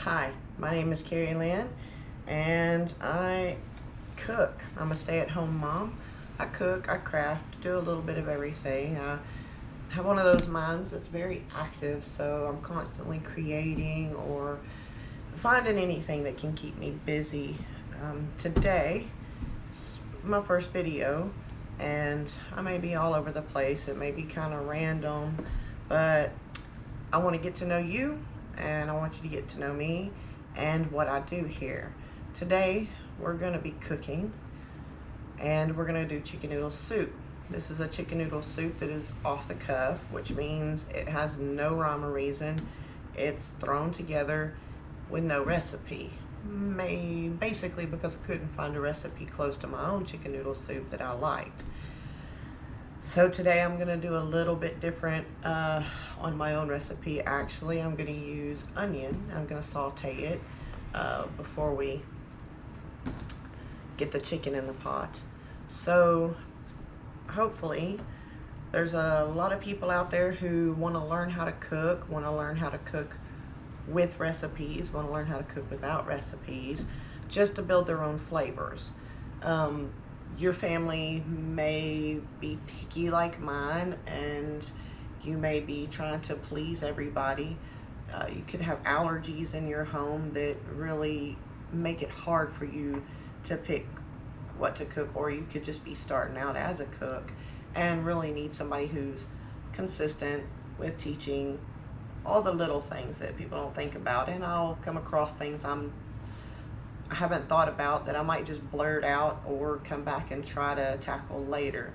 Hi, my name is Carrie Lynn, and I cook. I'm a stay-at-home mom. I cook, I craft, do a little bit of everything. I have one of those minds that's very active, so I'm constantly creating or finding anything that can keep me busy. Today, it's my first video, and I may be all over the place. It may be kind of random, but I want to get to know you, and I want you to get to know me and what I do here. Today, we're going to be cooking, and we're going to do chicken noodle soup. This is a chicken noodle soup that is off the cuff, which means it has no rhyme or reason. It's thrown together with no recipe. Basically because I couldn't find a recipe close to my own chicken noodle soup that I liked. So today I'm going to do a little bit different on my own recipe. Actually, I'm going to use onion. I'm going to saute it before we get the chicken in the pot. So hopefully there's a lot of people out there who want to learn how to cook, want to learn how to cook with recipes, want to learn how to cook without recipes, just to build their own flavors. Your family may be picky like mine, and you may be trying to please everybody. You could have allergies in your home that really make it hard for you to pick what to cook, or you could just be starting out as a cook and really need somebody who's consistent with teaching all the little things that people don't think about. And I'll come across things I haven't thought about that I might just blurt out or come back and try to tackle later.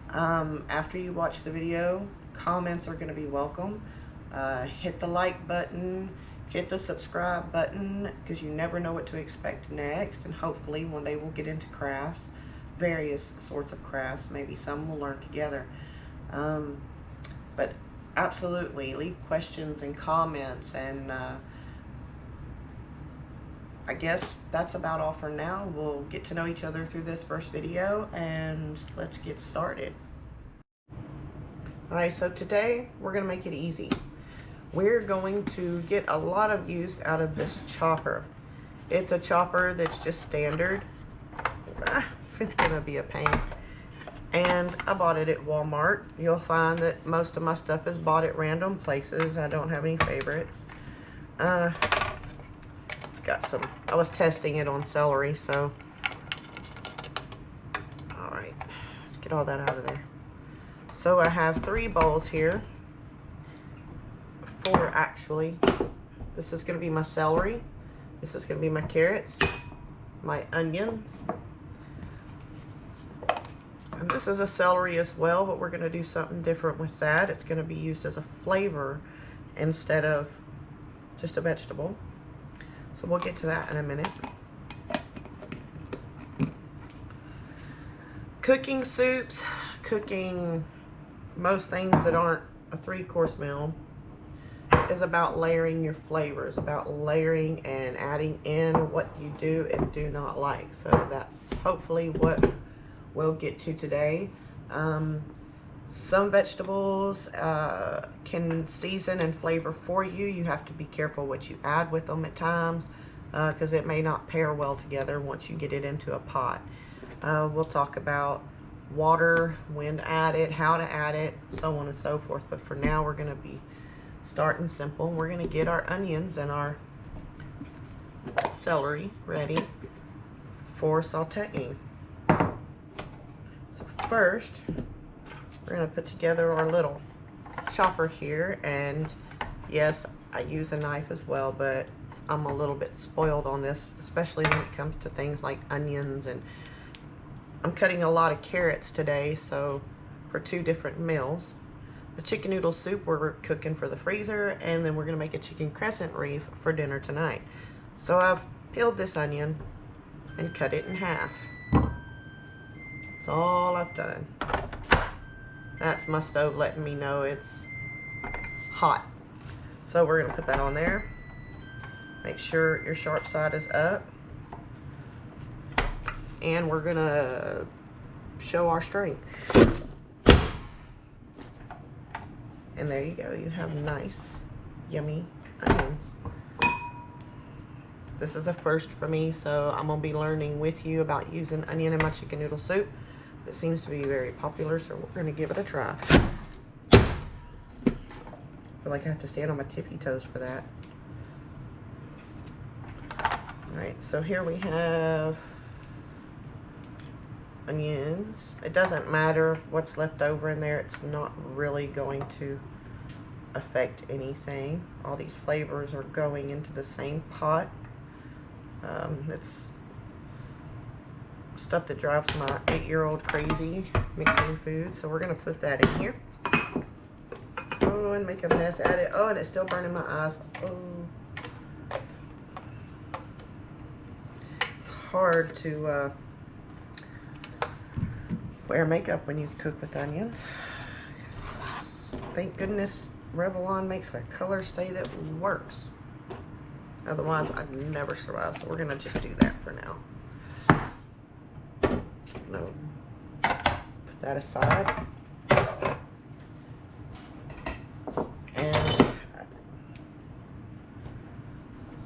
After you watch the video, comments are going to be welcome. Hit the like button, hit the subscribe button, because you never know what to expect next. And hopefully one day we'll get into crafts, various sorts of crafts. Maybe some we'll learn together. But absolutely leave questions and comments, and I guess that's about all for now. We'll get to know each other through this first video, and let's get started. Alright, so today we're going to make it easy. We're going to get a lot of use out of this chopper. It's a chopper that's just standard. It's going to be a pain. And I bought it at Walmart. You'll find that most of my stuff is bought at random places. I don't have any favorites. It's got some, I was testing it on celery, so. All right, let's get all that out of there. So I have 3 bowls here. 4 actually. This is gonna be my celery. This is gonna be my carrots, my onions. And this is a celery as well, but we're going to do something different with that. It's going to be used as a flavor instead of just a vegetable. So we'll get to that in a minute. Cooking soups, cooking most things that aren't a 3-course meal is about layering your flavors, about layering and adding in what you do and do not like. So that's hopefully what we'll get to today. Some vegetables can season and flavor for you. You have to be careful what you add with them at times, because it may not pair well together once you get it into a pot. We'll talk about water, when to add it, how to add it, so on and so forth. But for now, we're going to be starting simple. We're going to get our onions and our celery ready for sauteing. First, we're going to put together our little chopper here, and yes, I use a knife as well, but I'm a little bit spoiled on this, especially when it comes to things like onions, and I'm cutting a lot of carrots today, so for 2 different meals. The chicken noodle soup we're cooking for the freezer, and then we're going to make a chicken crescent reef for dinner tonight. So I've peeled this onion and cut it in half. That's all I've done. That's my stove letting me know it's hot. So we're going to put that on there. Make sure your sharp side is up. And we're going to show our strength. And there you go. You have nice, yummy onions. This is a first for me, so I'm gonna be learning with you about using onion in my chicken noodle soup. It seems to be very popular, so we're gonna give it a try. I feel like I have to stand on my tippy toes for that. All right, so here we have onions. It doesn't matter what's left over in there. It's not really going to affect anything. All these flavors are going into the same pot. It's stuff that drives my 8-year-old crazy, mixing food. So we're gonna put that in here. Oh, and make a mess at it. Oh, and it's still burning my eyes. Oh. It's hard to wear makeup when you cook with onions. Thank goodness Revlon makes a color stay that works. Otherwise, I'd never survive. So we're gonna just do that for now. No, put that aside. And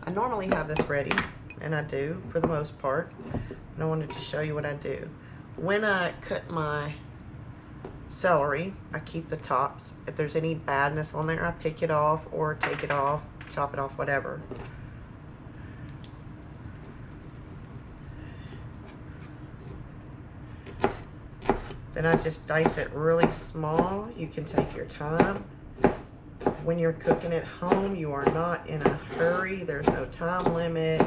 I normally have this ready, and I do for the most part. And I wanted to show you what I do. When I cut my celery, I keep the tops. If there's any badness on there, I pick it off or take it off, chop it off, whatever. Then I just dice it really small. You can take your time. When you're cooking at home, you are not in a hurry. There's no time limit.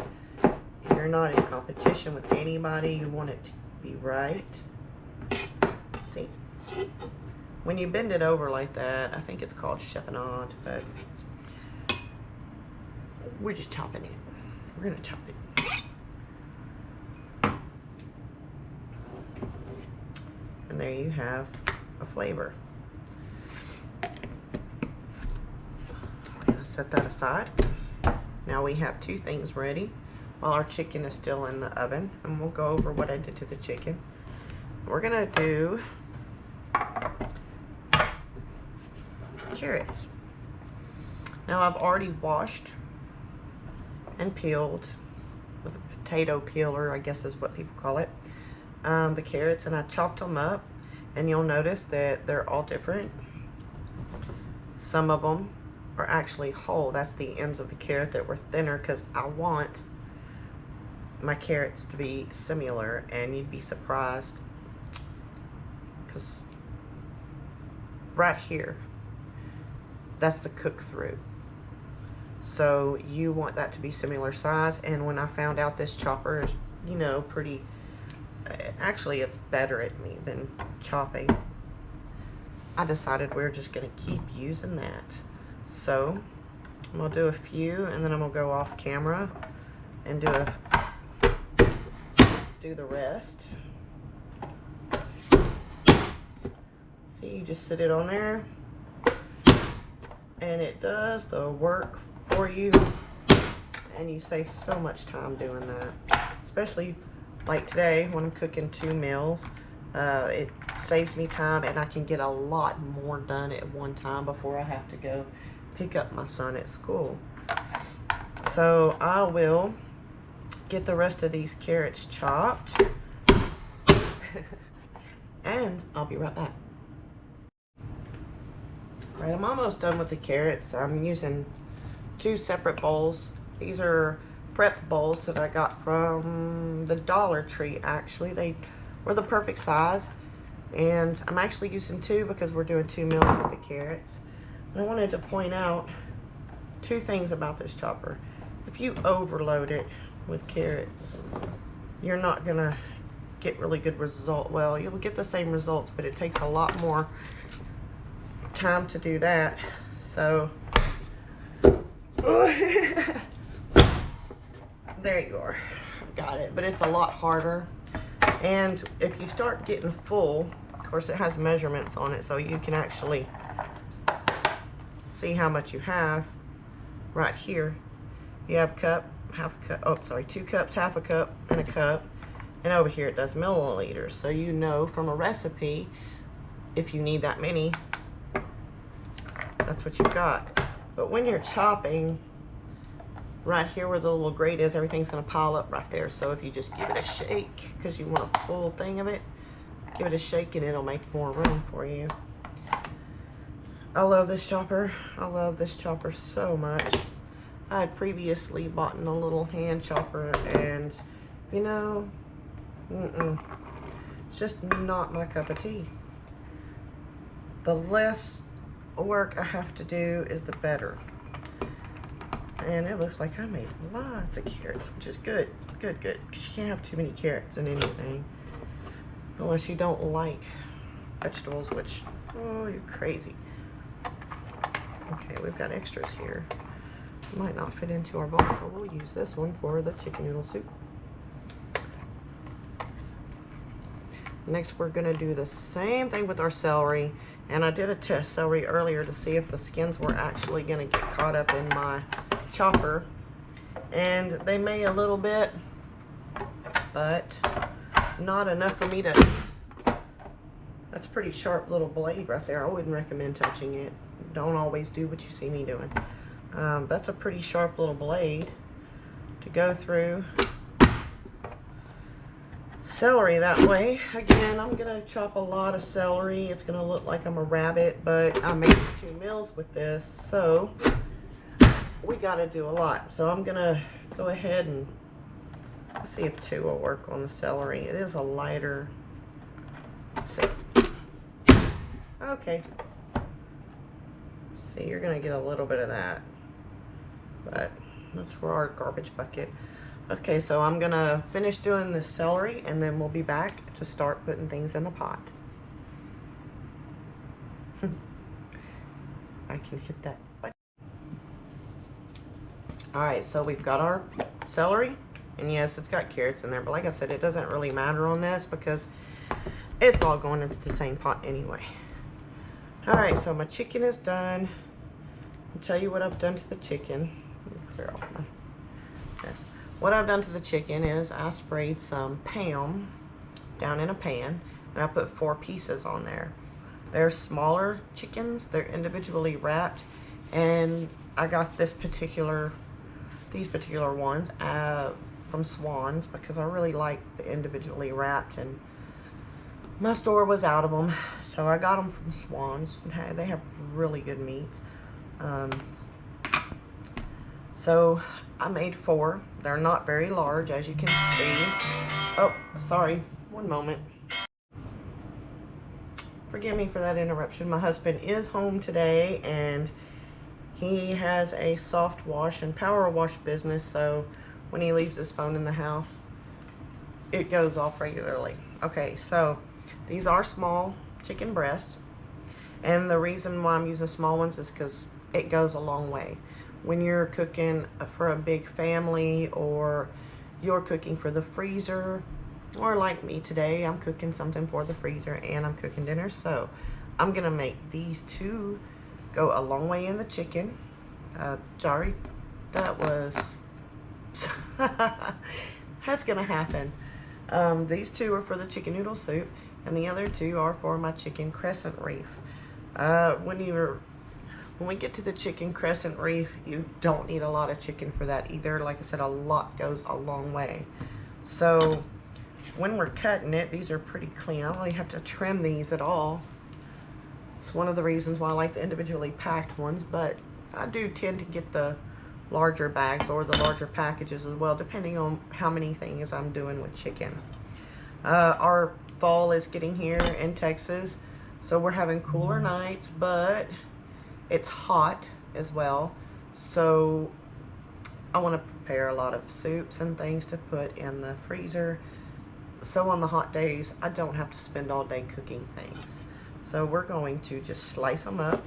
You're not in competition with anybody. You want it to be right. See? When you bend it over like that, I think it's called chiffonade, but we're just chopping it. We're gonna chop it. And there you have a flavor. I'm gonna set that aside. Now we have two things ready while our chicken is still in the oven, and we'll go over what I did to the chicken. We're gonna do carrots. Now I've already washed and peeled with a potato peeler, I guess is what people call it, the carrots, and I chopped them up, and you'll notice that they're all different. Some of them are actually whole. That's the ends of the carrot that were thinner, because I want my carrots to be similar, and you'd be surprised because right here, that's the cook through. So you want that to be similar size. And when I found out this chopper is, you know, pretty, actually it's better at me than chopping, I decided we're just gonna keep using that. So I'm gonna do a few, and then I'm gonna go off camera and do the rest. See, you just sit it on there, and it does the work for you, and you save so much time doing that. Especially like today when I'm cooking 2 meals, it saves me time, and I can get a lot more done at one time before I have to go pick up my son at school. So I will get the rest of these carrots chopped and I'll be right back. All right, I'm almost done with the carrots. I'm using 2 separate bowls. These are prep bowls that I got from the Dollar Tree, actually. They were the perfect size, and I'm actually using 2 because we're doing 2 meals with the carrots. And I wanted to point out 2 things about this chopper. If you overload it with carrots, you're not gonna get really good result. Well, you'll get the same results, but it takes a lot more time to do that. So there you are, got it. But it's a lot harder, and if you start getting full, of course it has measurements on it, so you can actually see how much you have right here. You have a cup, half a cup, oh sorry, 2 cups, half a cup, and a cup. And over here it does milliliters, so you know from a recipe, if you need that many, that's what you got. But when you're chopping, right here where the little grate is, everything's gonna pile up right there. So if you just give it a shake, because you want a full thing of it, give it a shake and it'll make more room for you. I love this chopper. I love this chopper so much. I had previously bought a little hand chopper and, you know, it's just not my cup of tea. The less work I have to do is the better. And it looks like I made lots of carrots, which is good. Good, good. Because you can't have too many carrots in anything. Unless you don't like vegetables, which, oh, you're crazy. Okay, we've got extras here. Might not fit into our bowl, so we'll use this one for the chicken noodle soup. Next, we're gonna do the same thing with our celery. And I did a test celery earlier to see if the skins were actually gonna get caught up in my chopper. And they may a little bit, but not enough for me to. That's a pretty sharp little blade right there. I wouldn't recommend touching it. Don't always do what you see me doing. That's a pretty sharp little blade to go through celery that way. Again, I'm gonna chop a lot of celery. It's gonna look like I'm a rabbit, but I made 2 meals with this, so we gotta do a lot. So I'm gonna go ahead and let's see if 2 will work on the celery. It is a lighter, let's see. Okay. See, you're gonna get a little bit of that, but that's for our garbage bucket. Okay, so I'm gonna finish doing the celery and then we'll be back to start putting things in the pot. I can hit that button. All right, so we've got our celery, and yes, it's got carrots in there, but like I said, it doesn't really matter on this because it's all going into the same pot anyway. All right, so my chicken is done. I'll tell you what I've done to the chicken. Let me clear off my mess. What I've done to the chicken is I sprayed some Pam down in a pan, and I put 4 pieces on there. They're smaller chickens. They're individually wrapped, and I got these particular ones from Swan's because I really like the individually wrapped, and my store was out of them, so I got them from Swan's. They have really good meats. So I made 4. They're not very large, as you can see. Oh, sorry. One moment. Forgive me for that interruption. My husband is home today, and he has a soft wash and power wash business, so when he leaves his phone in the house, it goes off regularly. Okay, so these are small chicken breasts, and the reason why I'm using small ones is because it goes a long way. When you're cooking for a big family, or you're cooking for the freezer, or like me today, I'm cooking something for the freezer and I'm cooking dinner, so I'm gonna make these 2 go a long way in the chicken. Sorry, that was that's gonna happen. These 2 are for the chicken noodle soup, and the other 2 are for my chicken crescent reef. When we get to the chicken crescent reef, you don't need a lot of chicken for that either. Like I said, a lot goes a long way. So when we're cutting it, these are pretty clean. I don't really have to trim these at all. It's one of the reasons why I like the individually packed ones, but I do tend to get the larger bags or the larger packages as well, depending on how many things I'm doing with chicken. Our fall is getting here in Texas, so we're having cooler nights, but it's hot as well, so I want to prepare a lot of soups and things to put in the freezer, so on the hot days I don't have to spend all day cooking things. So we're going to just slice them up.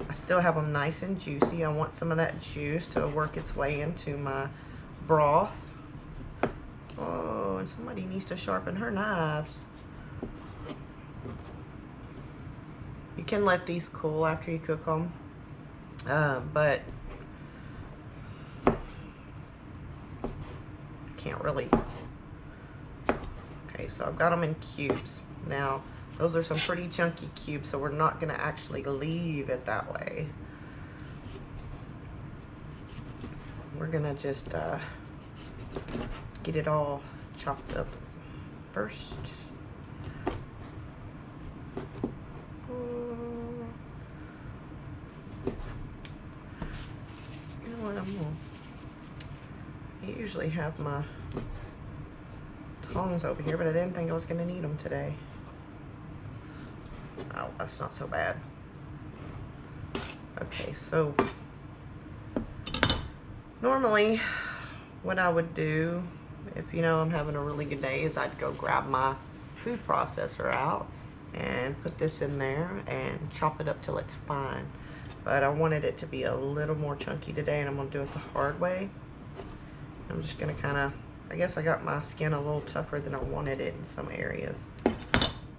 I still have them nice and juicy. I want some of that juice to work its way into my broth. Oh, and somebody needs to sharpen her knives. You can let these cool after you cook them, but can't really. Okay, so I've got them in cubes. Now, those are some pretty chunky cubes, so we're not going to actually leave it that way. we're gonna just get it all chopped up first. You know what, I usually have my tongs over here, but I didn't think I was gonna need them today. Oh, that's not so bad. Okay, so normally what I would do if, you know, I'm having a really good day is I'd go grab my food processor out and put this in there and chop it up till it's fine. But I wanted it to be a little more chunky today, and I'm gonna do it the hard way. I'm just gonna kind of, I guess I got my skin a little tougher than I wanted it in some areas.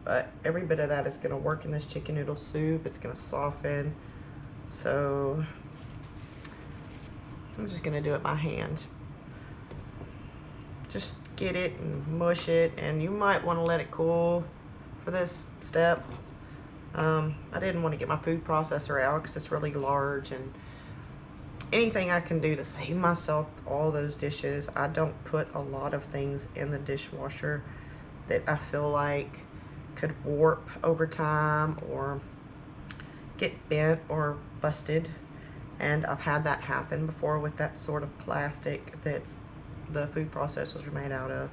But every bit of that is gonna work in this chicken noodle soup. It's gonna soften. So I'm just gonna do it by hand. Just get it and mush it, and you might wanna let it cool for this step. I didn't want to get my food processor out because it's really large, and anything I can do to save myself all those dishes. I don't put a lot of things in the dishwasher that I feel like could warp over time or get bent or busted, and I've had that happen before with that sort of plastic that's the food processors are made out of,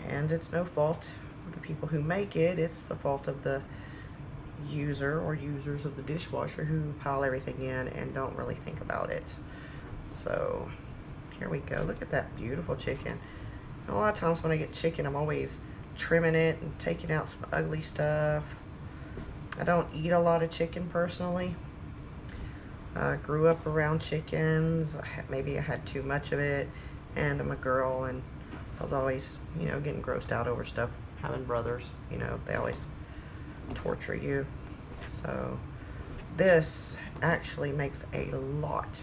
and it's no fault of the people who make it. It's the fault of the user or users of the dishwasher who pile everything in and don't really think about it. So here we go. Look at that beautiful chicken. A lot of times when I get chicken, I'm always trimming it and taking out some ugly stuff. I don't eat a lot of chicken personally. I grew up around chickens. Maybe I had too much of it, and I'm a girl, and I was always, you know, getting grossed out over stuff. Having brothers, you know, they always torture you. So this actually makes a lot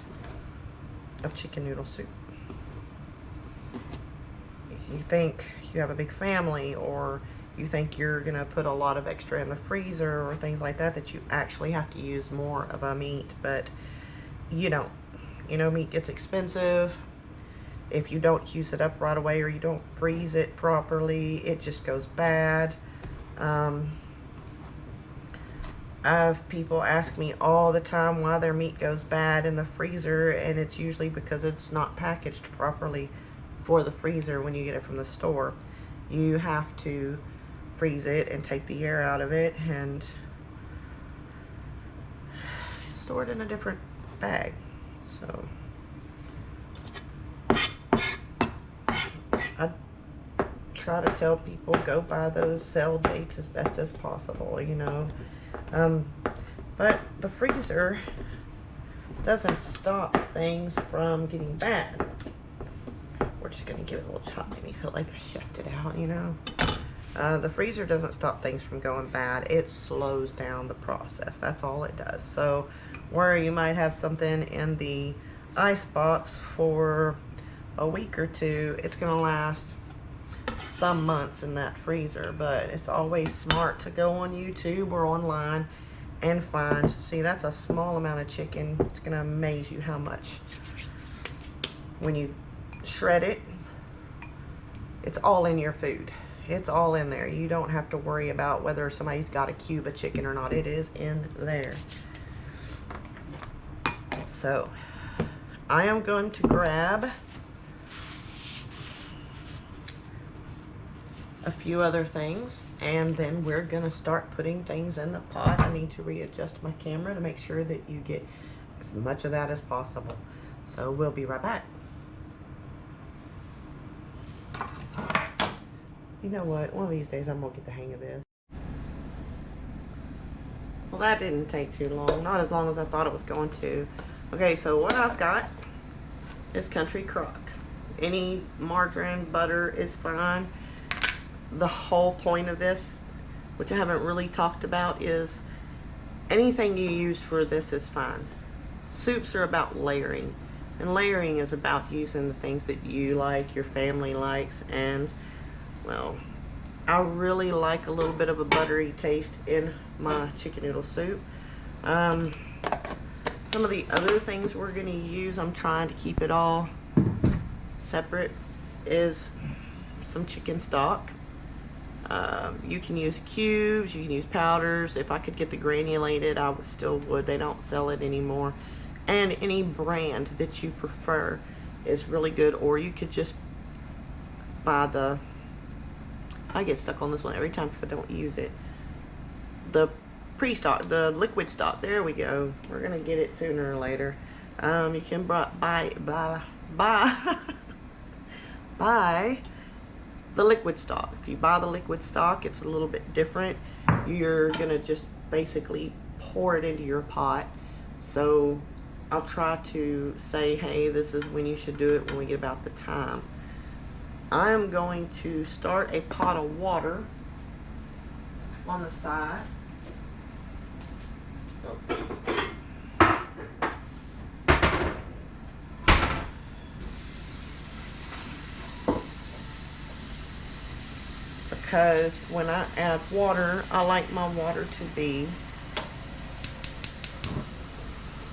of chicken noodle soup. You think you have a big family, or you think you're gonna put a lot of extra in the freezer or things like that, that you actually have to use more of a meat, but you don't. You know, meat gets expensive. If you don't use it up right away or you don't freeze it properly, it just goes bad. I have people ask me all the time why their meat goes bad in the freezer, and it's usually because it's not packaged properly for the freezer when you get it from the store. You have to freeze it and take the air out of it and store it in a different bag. So I try to tell people, go by those sell dates as best as possible, you know. But the freezer doesn't stop things from getting bad. We're just gonna give it a little chop, make me feel like I chefed it out, you know. The freezer doesn't stop things from going bad. It slows down the process. That's all it does. So where you might have something in the ice box for a week or two, it's gonna last some months in that freezer. But it's always smart to go on YouTube or online and find, see, that's a small amount of chicken. It's gonna amaze you how much. When you shred it, it's all in your food. It's all in there. You don't have to worry about whether somebody's got a cube of chicken or not. It is in there. So I am going to grab a few other things, and then we're gonna start putting things in the pot. I need to readjust my camera to make sure that you get as much of that as possible. So we'll be right back. You know what? One of these days I'm gonna get the hang of this. Well, that didn't take too long. Not as long as I thought it was going to. Okay, so what I've got is country crock. Any margarine, butter is fine. The whole point of this, which I haven't really talked about, is anything you use for this is fine. Soups are about layering, and layering is about using the things that you like, your family likes, and well, I really like a little bit of a buttery taste in my chicken noodle soup. Some of the other things we're going to use, I'm trying to keep it all separate, is some chicken stock. You can use cubes, you can use powders. If I could get the granulated, I still would. They don't sell it anymore. And any brand that you prefer is really good, or you could just buy the, I get stuck on this one every time because I don't use it, the pre-stock, the liquid stock. There we go. We're gonna get it sooner or later. You can buy buy the liquid stock. If you buy the liquid stock, it's a little bit different. You're gonna just basically pour it into your pot. So I'll try to say, hey, this is when you should do it when we get about the time. I'm going to start a pot of water on the side. Because when I add water, I like my water to be.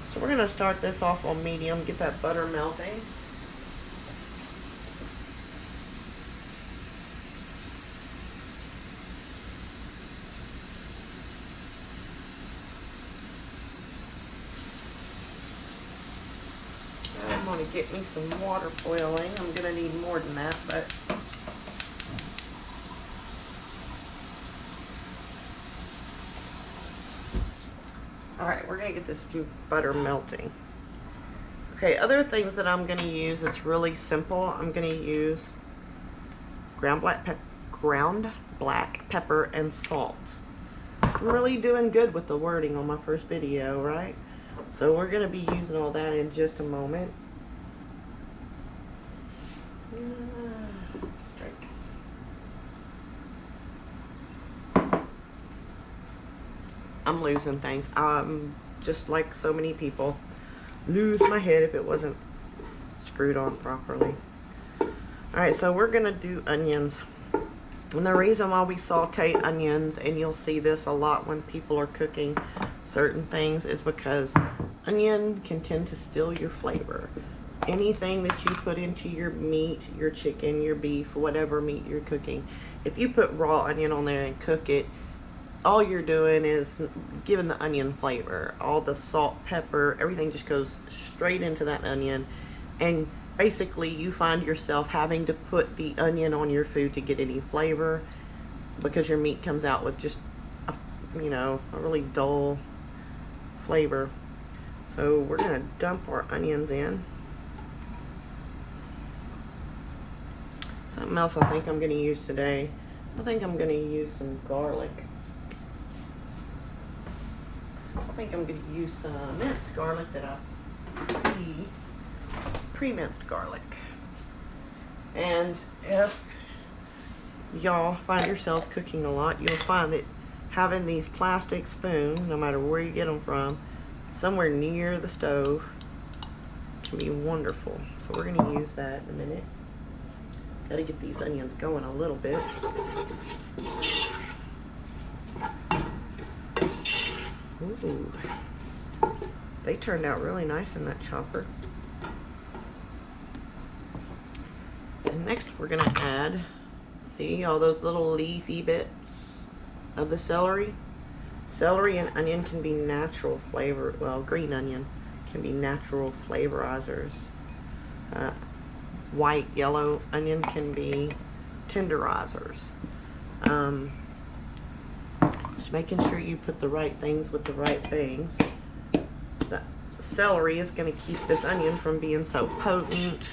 So we're going to start this off on medium, get that butter melting. I'm going to get me some water boiling. I'm going to need more than that, but all right, we're gonna get this butter melting. Okay, other things that I'm gonna use, it's really simple. I'm gonna use ground black pepper and salt. I'm really doing good with the wording on my first video, right? So we're gonna be using all that in just a moment. I'm losing things. Just like so many people, lose my head if it wasn't screwed on properly. Alright, so we're gonna do onions. And the reason why we saute onions, and you'll see this a lot when people are cooking certain things, is because onion can tend to steal your flavor. Anything that you put into your meat, your chicken, your beef, whatever meat you're cooking, if you put raw onion on there and cook it, all you're doing is giving the onion flavor. All the salt, pepper, everything just goes straight into that onion. And basically you find yourself having to put the onion on your food to get any flavor, because your meat comes out with just a, a really dull flavor. So we're gonna dump our onions in. Something else I think I'm gonna use today, I think I'm gonna use some garlic. I think I'm going to use some minced garlic that I pre-minced garlic. And if y'all find yourselves cooking a lot, you'll find that having these plastic spoons, no matter where you get them from, somewhere near the stove can be wonderful. So we're going to use that in a minute. Got to get these onions going a little bit. Ooh, they turned out really nice in that chopper. And next we're gonna add, see all those little leafy bits of the celery? Celery and onion can be natural flavor, well, green onion can be natural flavorizers. White, yellow onion can be tenderizers. Just making sure you put the right things with the right things. The celery is going to keep this onion from being so potent,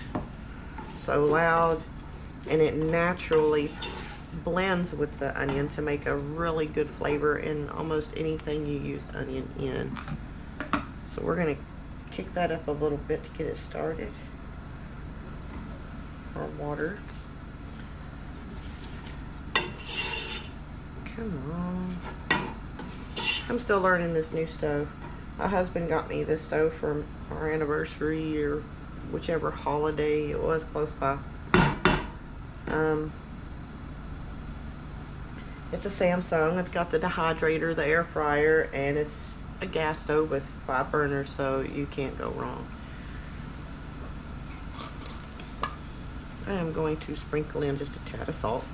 so loud, and it naturally blends with the onion to make a really good flavor in almost anything you use onion in. So we're going to kick that up a little bit to get it started. Our water. Come on. I'm still learning this new stove. My husband got me this stove for our anniversary or whichever holiday it was close by. It's a Samsung. It's got the dehydrator, the air fryer, and it's a gas stove with 5 burners, so you can't go wrong. I am going to sprinkle in just a tad of salt.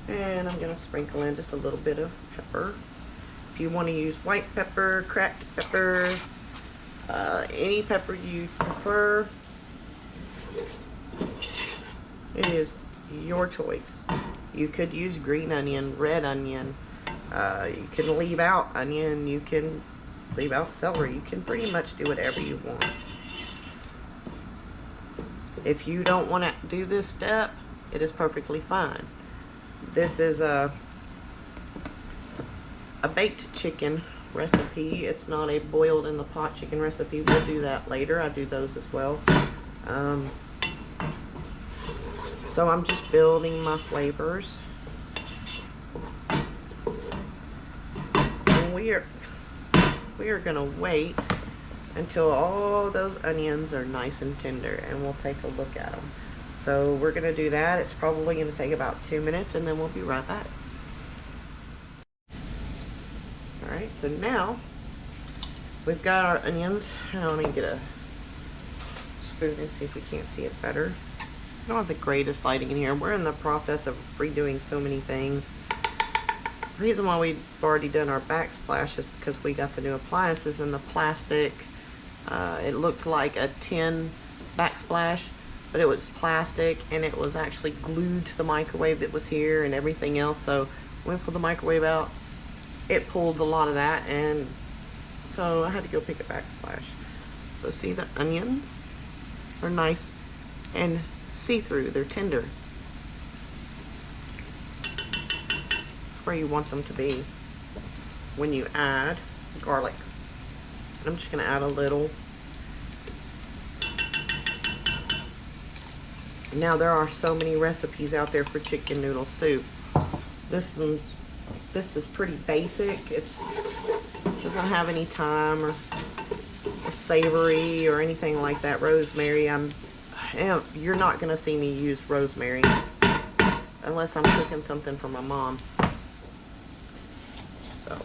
And I'm going to sprinkle in just a little bit of pepper. If you want to use white pepper, cracked pepper, any pepper you prefer, it is your choice. You could use green onion, red onion, you can leave out onion, you can leave out celery, you can pretty much do whatever you want. If you don't want to do this step, it is perfectly fine. This is a baked chicken recipe. It's not a boiled in the pot chicken recipe. We'll do that later. I do those as well. So I'm just building my flavors. And we are gonna wait until all those onions are nice and tender, and we'll take a look at them. So we're gonna do that. It's probably gonna take about 2 minutes, and then we'll be right back. All right, so now we've got our onions. Now let me get a spoon and see if we can't see it better. I don't have the greatest lighting in here. We're in the process of redoing so many things. The reason why we've already done our backsplash is because we got the new appliances, and the plastic, it looked like a tin backsplash, but it was plastic, and it was actually glued to the microwave that was here and everything else. So when we pulled the microwave out, it pulled a lot of that, and so I had to go pick a backsplash. So see, the onions are nice and see-through, they're tender. That's where you want them to be when you add garlic. I'm just gonna add a little. Now there are so many recipes out there for chicken noodle soup. This is pretty basic. It doesn't have any thyme or savory or anything like that. Rosemary, you're not gonna see me use rosemary unless I'm cooking something for my mom. So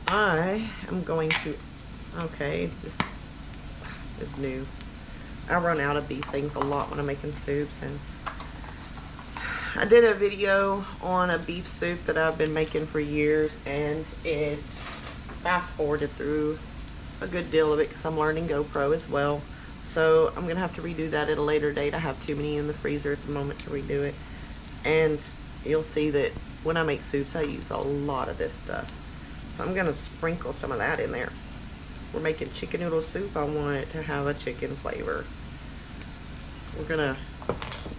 I am going to, okay, this is new. I run out of these things a lot when I'm making soups, and I did a video on a beef soup that I've been making for years, and it fast forwarded through a good deal of it because I'm learning GoPro as well. So I'm gonna have to redo that at a later date. I have too many in the freezer at the moment to redo it. And you'll see that when I make soups, I use a lot of this stuff. So I'm gonna sprinkle some of that in there. We're making chicken noodle soup. I want it to have a chicken flavor. We're gonna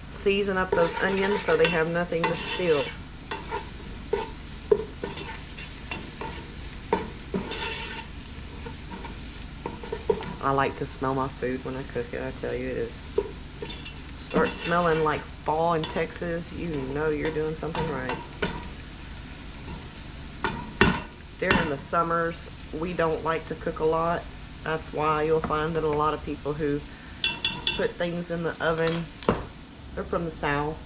season up those onions so they have nothing to steal. I like to smell my food when I cook it. I tell you, it is. Start smelling like fall in Texas, you know you're doing something right. During the summers, we don't like to cook a lot. That's why you'll find that a lot of people who put things in the oven, they're from the South.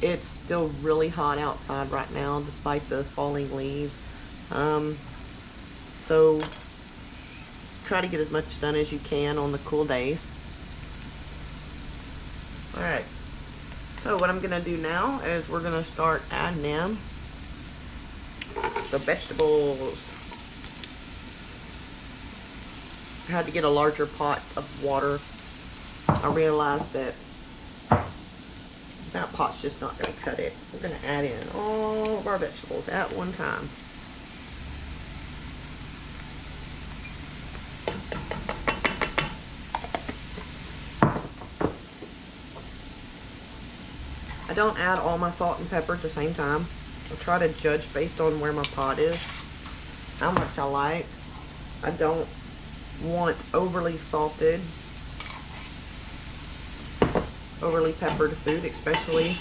It's still really hot outside right now despite the falling leaves. So try to get as much done as you can on the cool days. Alright, so what I'm gonna do now is we're gonna start adding in the vegetables. I had to get a larger pot of water. I realized that that pot's just not gonna cut it. We're gonna add in all of our vegetables at one time. I don't add all my salt and pepper at the same time. I try to judge based on where my pot is, how much I like. I don't want overly salted, overly peppered food, especially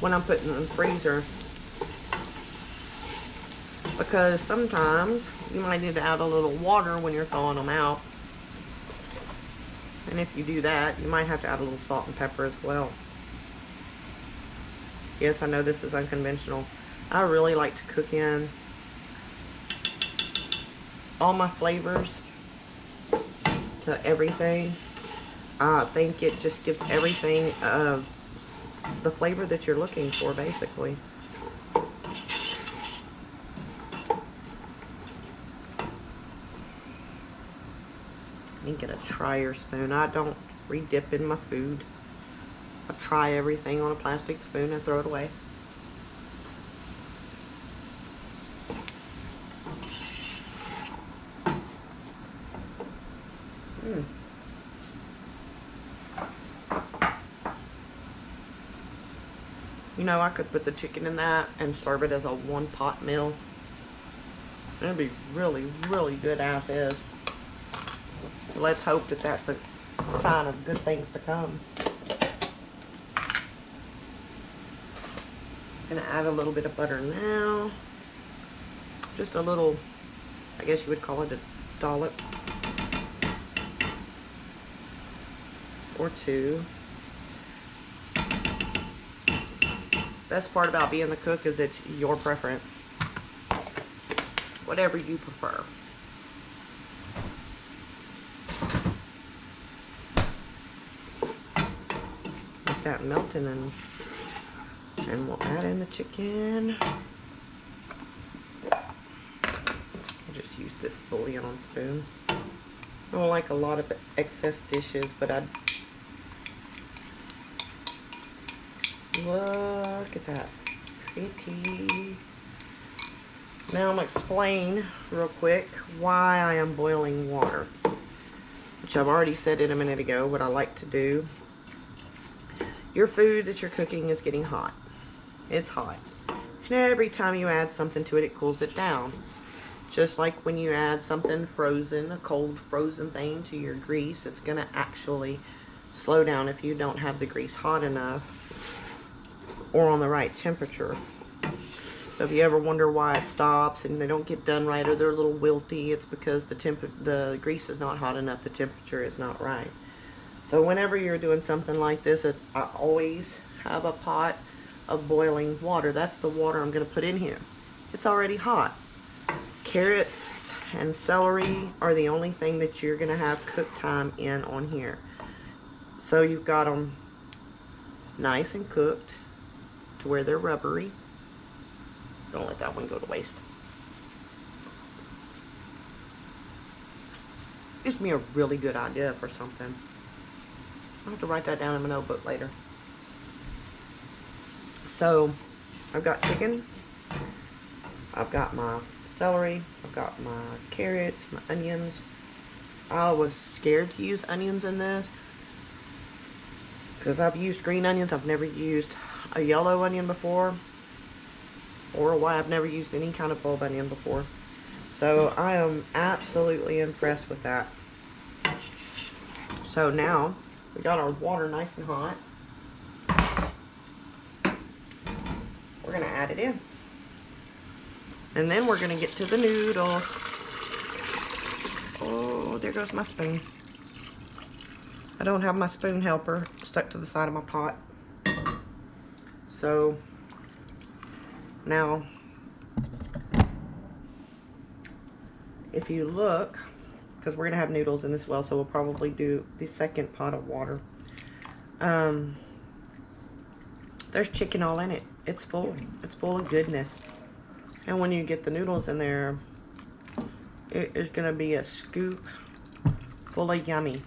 when I'm putting it in the freezer, because sometimes you might need to add a little water when you're thawing them out, and if you do that, you might have to add a little salt and pepper as well. Yes, I know this is unconventional. I really like to cook in all my flavors to everything. I think it just gives everything the flavor that you're looking for, basically. Let me get a trier spoon. I don't re-dip in my food. I try everything on a plastic spoon and throw it away. You know, I could put the chicken in that and serve it as a one-pot meal. It'd be really, really good as is. So let's hope that that's a sign of good things to come. Gonna add a little bit of butter now. Just a little, I guess you would call it a dollop or two. Best part about being the cook is it's your preference. Whatever you prefer. Let that melting and we'll add in the chicken. I'll just use this bouillon spoon. I don't like a lot of excess dishes, but I'd look at that. Pretty. Now I'm going to explain real quick why I am boiling water, which I've already said it a minute ago, what I like to do. Your food that you're cooking is getting hot. It's hot. And every time you add something to it, it cools it down. Just like when you add something frozen, a cold frozen thing to your grease, it's going to actually slow down if you don't have the grease hot enough or on the right temperature. So if you ever wonder why it stops and they don't get done right or they're a little wilty, it's because the grease is not hot enough, the temperature is not right. So whenever you're doing something like this, I always have a pot of boiling water. That's the water I'm going to put in here. It's already hot. Carrots and celery are the only thing that you're going to have cook time in on here. So you've got them nice and cooked to where they're rubbery. Don't let that one go to waste. Gives me a really good idea for something. I'll have to write that down in my notebook later. So, I've got chicken. I've got my celery. I've got my carrots, my onions. I was scared to use onions in this because I've used green onions. I've never used a yellow onion before, or why I've never used any kind of bulb onion before. So I am absolutely impressed with that. So now we got our water nice and hot. We're gonna add it in. And then we're gonna get to the noodles. Oh, there goes my spoon. I don't have my spoon helper stuck to the side of my pot. So now, if you look, because we're gonna have noodles in this well, so we'll probably do the second pot of water. There's chicken all in it. It's full. It's full of goodness. And when you get the noodles in there, it is gonna be a scoop full of yummy.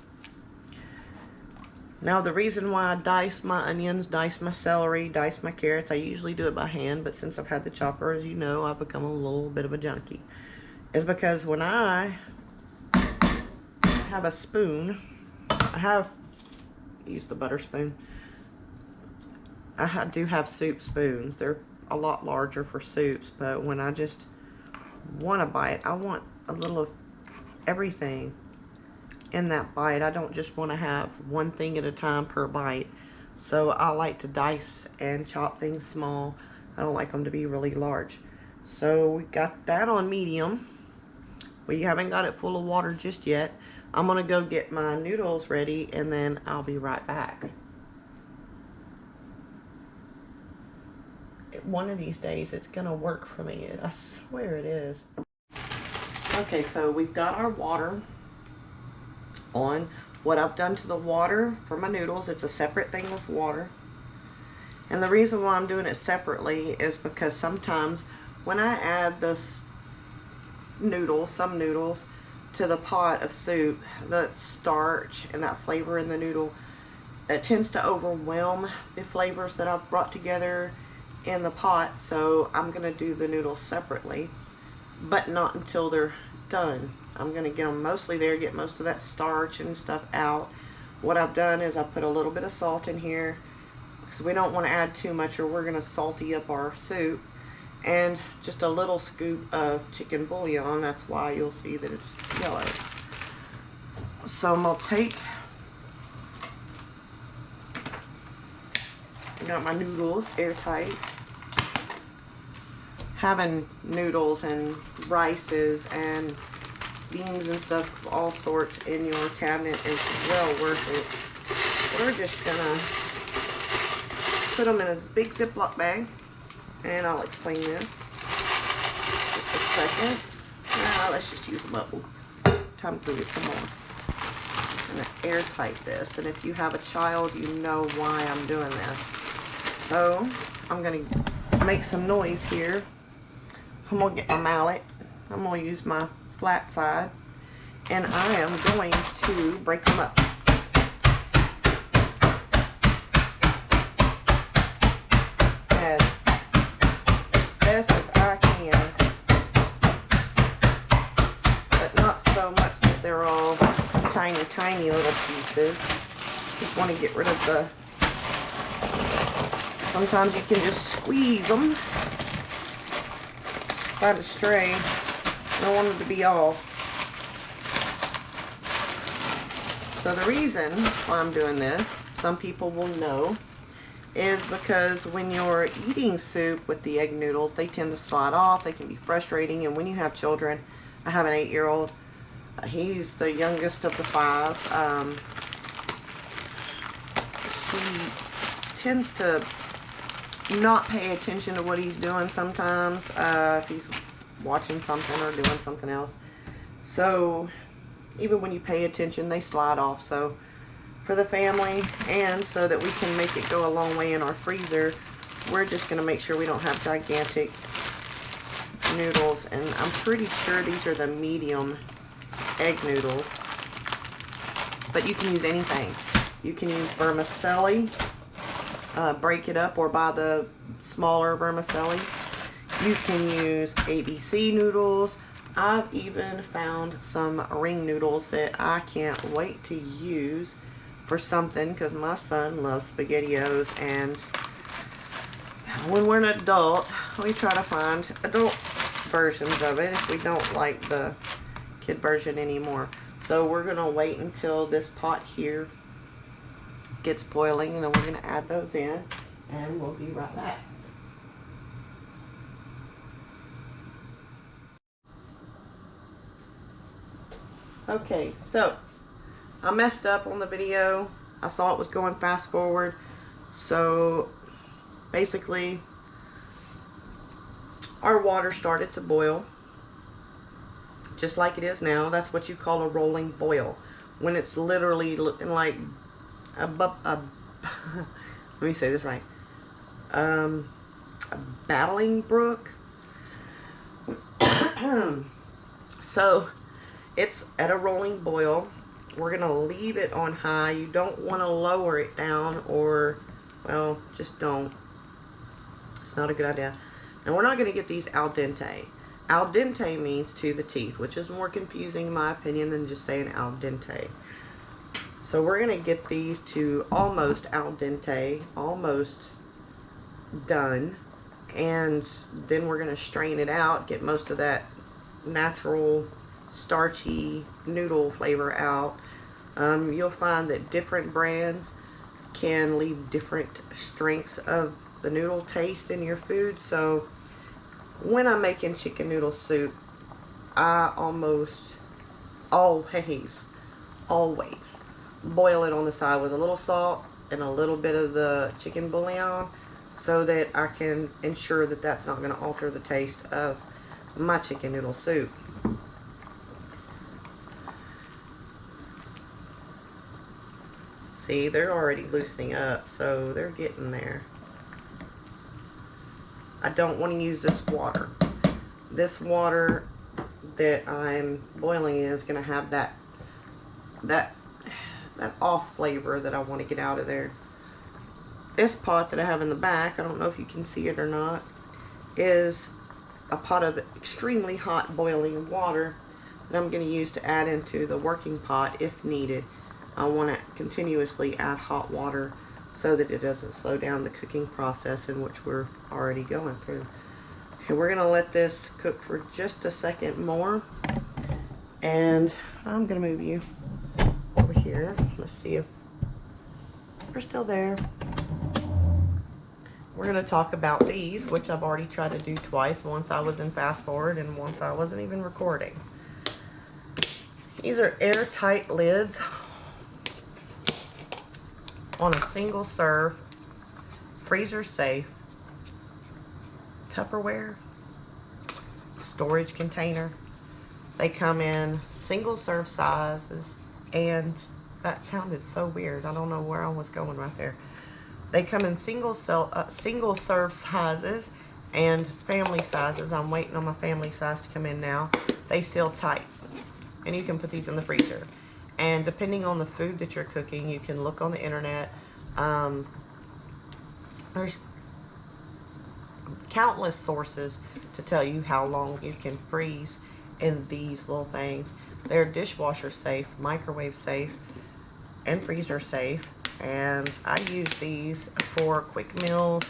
Now the reason why I dice my onions, dice my celery, dice my carrots, I usually do it by hand, but since I've had the chopper, as you know, I've become a little bit of a junkie, is because when I have a spoon, I use the butter spoon, I do have soup spoons. They're a lot larger for soups, but when I just want a bite, I want a little of everything in that bite. I don't just want to have one thing at a time per bite. So I like to dice and chop things small. I don't like them to be really large. So we got that on medium. We haven't got it full of water just yet. I'm gonna go get my noodles ready and then I'll be right back. one of these days it's gonna work for me. I swear it is. Okay, so we've got our water on. What I've done to the water for my noodles, it's a separate thing with water. And the reason why I'm doing it separately is because sometimes when I add this some noodles to the pot of soup, the starch and that flavor in the noodle, it tends to overwhelm the flavors that I've brought together in the pot. So I'm going to do the noodles separately, but not until they're done. I'm going to get them mostly there, get most of that starch and stuff out. What I've done is I put a little bit of salt in here because we don't want to add too much or we're going to salty up our soup. And just a little scoop of chicken bouillon. That's why you'll see that it's yellow. So I'm going to take, I got my noodles airtight. Having noodles and rices and beans and stuff of all sorts in your cabinet is well worth it. We're just gonna put them in a big Ziploc bag, and I'll explain this just a second. Now let's just use them up. Oops. Time to get some more. I'm gonna airtight this, and if you have a child, you know why I'm doing this. So I'm gonna make some noise here. I'm gonna get my mallet. I'm gonna use my flat side, and I am going to break them up. As best as I can, but not so much that they're all tiny little pieces. Just want to get rid of the, sometimes you can just squeeze them. Find a stray. I don't want them to be all. So the reason why I'm doing this, some people will know, is because when you're eating soup with the egg noodles, they tend to slide off. They can be frustrating. And when you have children, I have an 8-year-old. He's the youngest of the 5. He tends to not pay attention to what he's doing sometimes, if he's watching something or doing something else. So even when you pay attention, they slide off. So for the family, and so that we can make it go a long way in our freezer, we're just going to make sure we don't have gigantic noodles. And I'm pretty sure these are the medium egg noodles, but you can use anything. You can use vermicelli, break it up, or buy the smaller vermicelli. You can use ABC noodles. I've even found some ring noodles that I can't wait to use for something, because my son loves SpaghettiOs, and when we're an adult, we try to find adult versions of it if we don't like the kid version anymore. So we're going to wait until this pot here gets boiling, and then we're going to add those in, and we'll be right back. Okay, so I messed up on the video. I saw it was going fast forward. So basically our water started to boil just like it is now. That's what you call a rolling boil, when it's literally looking like let me say this right, a babbling brook. So it's at a rolling boil. We're gonna leave it on high. You don't want to lower it down, or, well, just don't. It's not a good idea. And we're not gonna get these al dente. Al dente means to the teeth, which is more confusing in my opinion than just saying al dente. So we're gonna get these to almost al dente, almost done, and then we're gonna strain it out, get most of that natural starchy noodle flavor out. You'll find that different brands can leave different strengths of the noodle taste in your food. So when I'm making chicken noodle soup, I almost always boil it on the side with a little salt and a little bit of the chicken bouillon, so that I can ensure that that's not going to alter the taste of my chicken noodle soup. See, they're already loosening up, so they're getting there. I don't want to use this water. This water that I'm boiling in is going to have that off flavor that I want to get out of there. This pot that I have in the back, I don't know if you can see it or not, is a pot of extremely hot boiling water that I'm going to use to add into the working pot if needed. I want to continuously add hot water so that it doesn't slow down the cooking process in which we're already going through. Okay, we're going to let this cook for just a second more, and I'm going to move you over here. Let's see if we're still there. We're going to talk about these, which I've already tried to do twice. Once I was in fast forward and once I wasn't even recording. These are airtight lids on a single serve, freezer safe, Tupperware storage container. They come in single serve sizes, and that sounded so weird. I don't know where I was going right there. They come in single serve sizes and family sizes. I'm waiting on my family size to come in now. They seal tight, and you can put these in the freezer. And depending on the food that you're cooking, you can look on the internet. There's countless sources to tell you how long you can freeze in these little things. They're dishwasher safe, microwave safe, and freezer safe. And I use these for quick meals,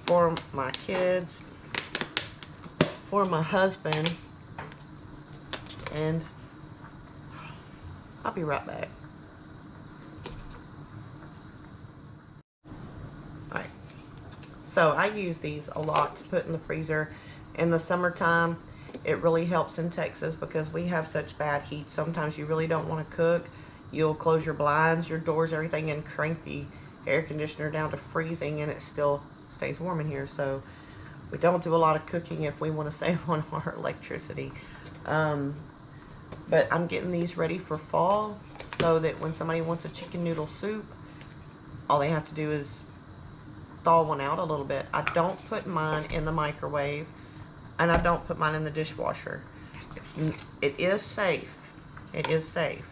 for my kids, for my husband, and I'll be right back. Alright, so I use these a lot to put in the freezer. In the summertime, it really helps in Texas because we have such bad heat. Sometimes you really don't want to cook. You'll close your blinds, your doors, everything, and crank the air conditioner down to freezing, and it still stays warm in here. So we don't do a lot of cooking if we want to save on our electricity. But I'm getting these ready for fall so that when somebody wants a chicken noodle soup, all they have to do is thaw one out a little bit. I don't put mine in the microwave, and I don't put mine in the dishwasher. It is safe. It is safe.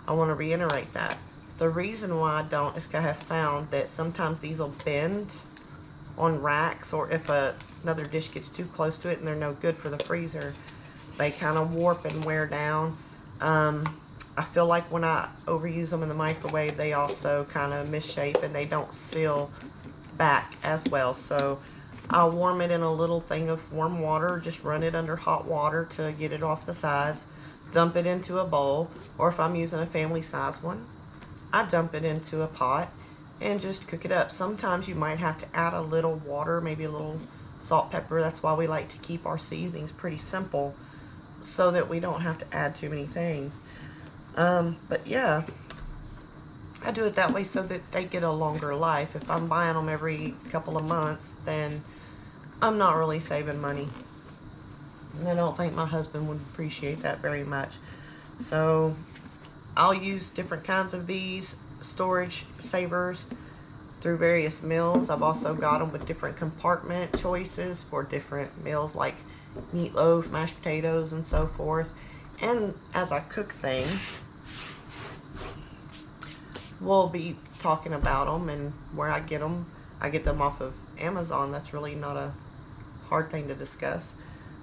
I want to reiterate that. The reason why I don't is because I have found that sometimes these will bend on racks, or if another dish gets too close to it and they're no good for the freezer, they kind of warp and wear down. I feel like when I overuse them in the microwave, they also kind of misshape and they don't seal back as well. So I'll warm it in a little thing of warm water, just run it under hot water to get it off the sides, dump it into a bowl, or if I'm using a family size one, I dump it into a pot and just cook it up. Sometimes you might have to add a little water, maybe a little salt, pepper. That's why we like to keep our seasonings pretty simple so that we don't have to add too many things. But yeah, I do it that way so that they get a longer life. If I'm buying them every couple of months, then I'm not really saving money. And I don't think my husband would appreciate that very much. So I'll use different kinds of these storage savers through various meals. I've also got them with different compartment choices for different meals like meatloaf, mashed potatoes, and so forth. And as I cook things, we'll be talking about them and where I get them. I get them off of Amazon. That's really not a hard thing to discuss.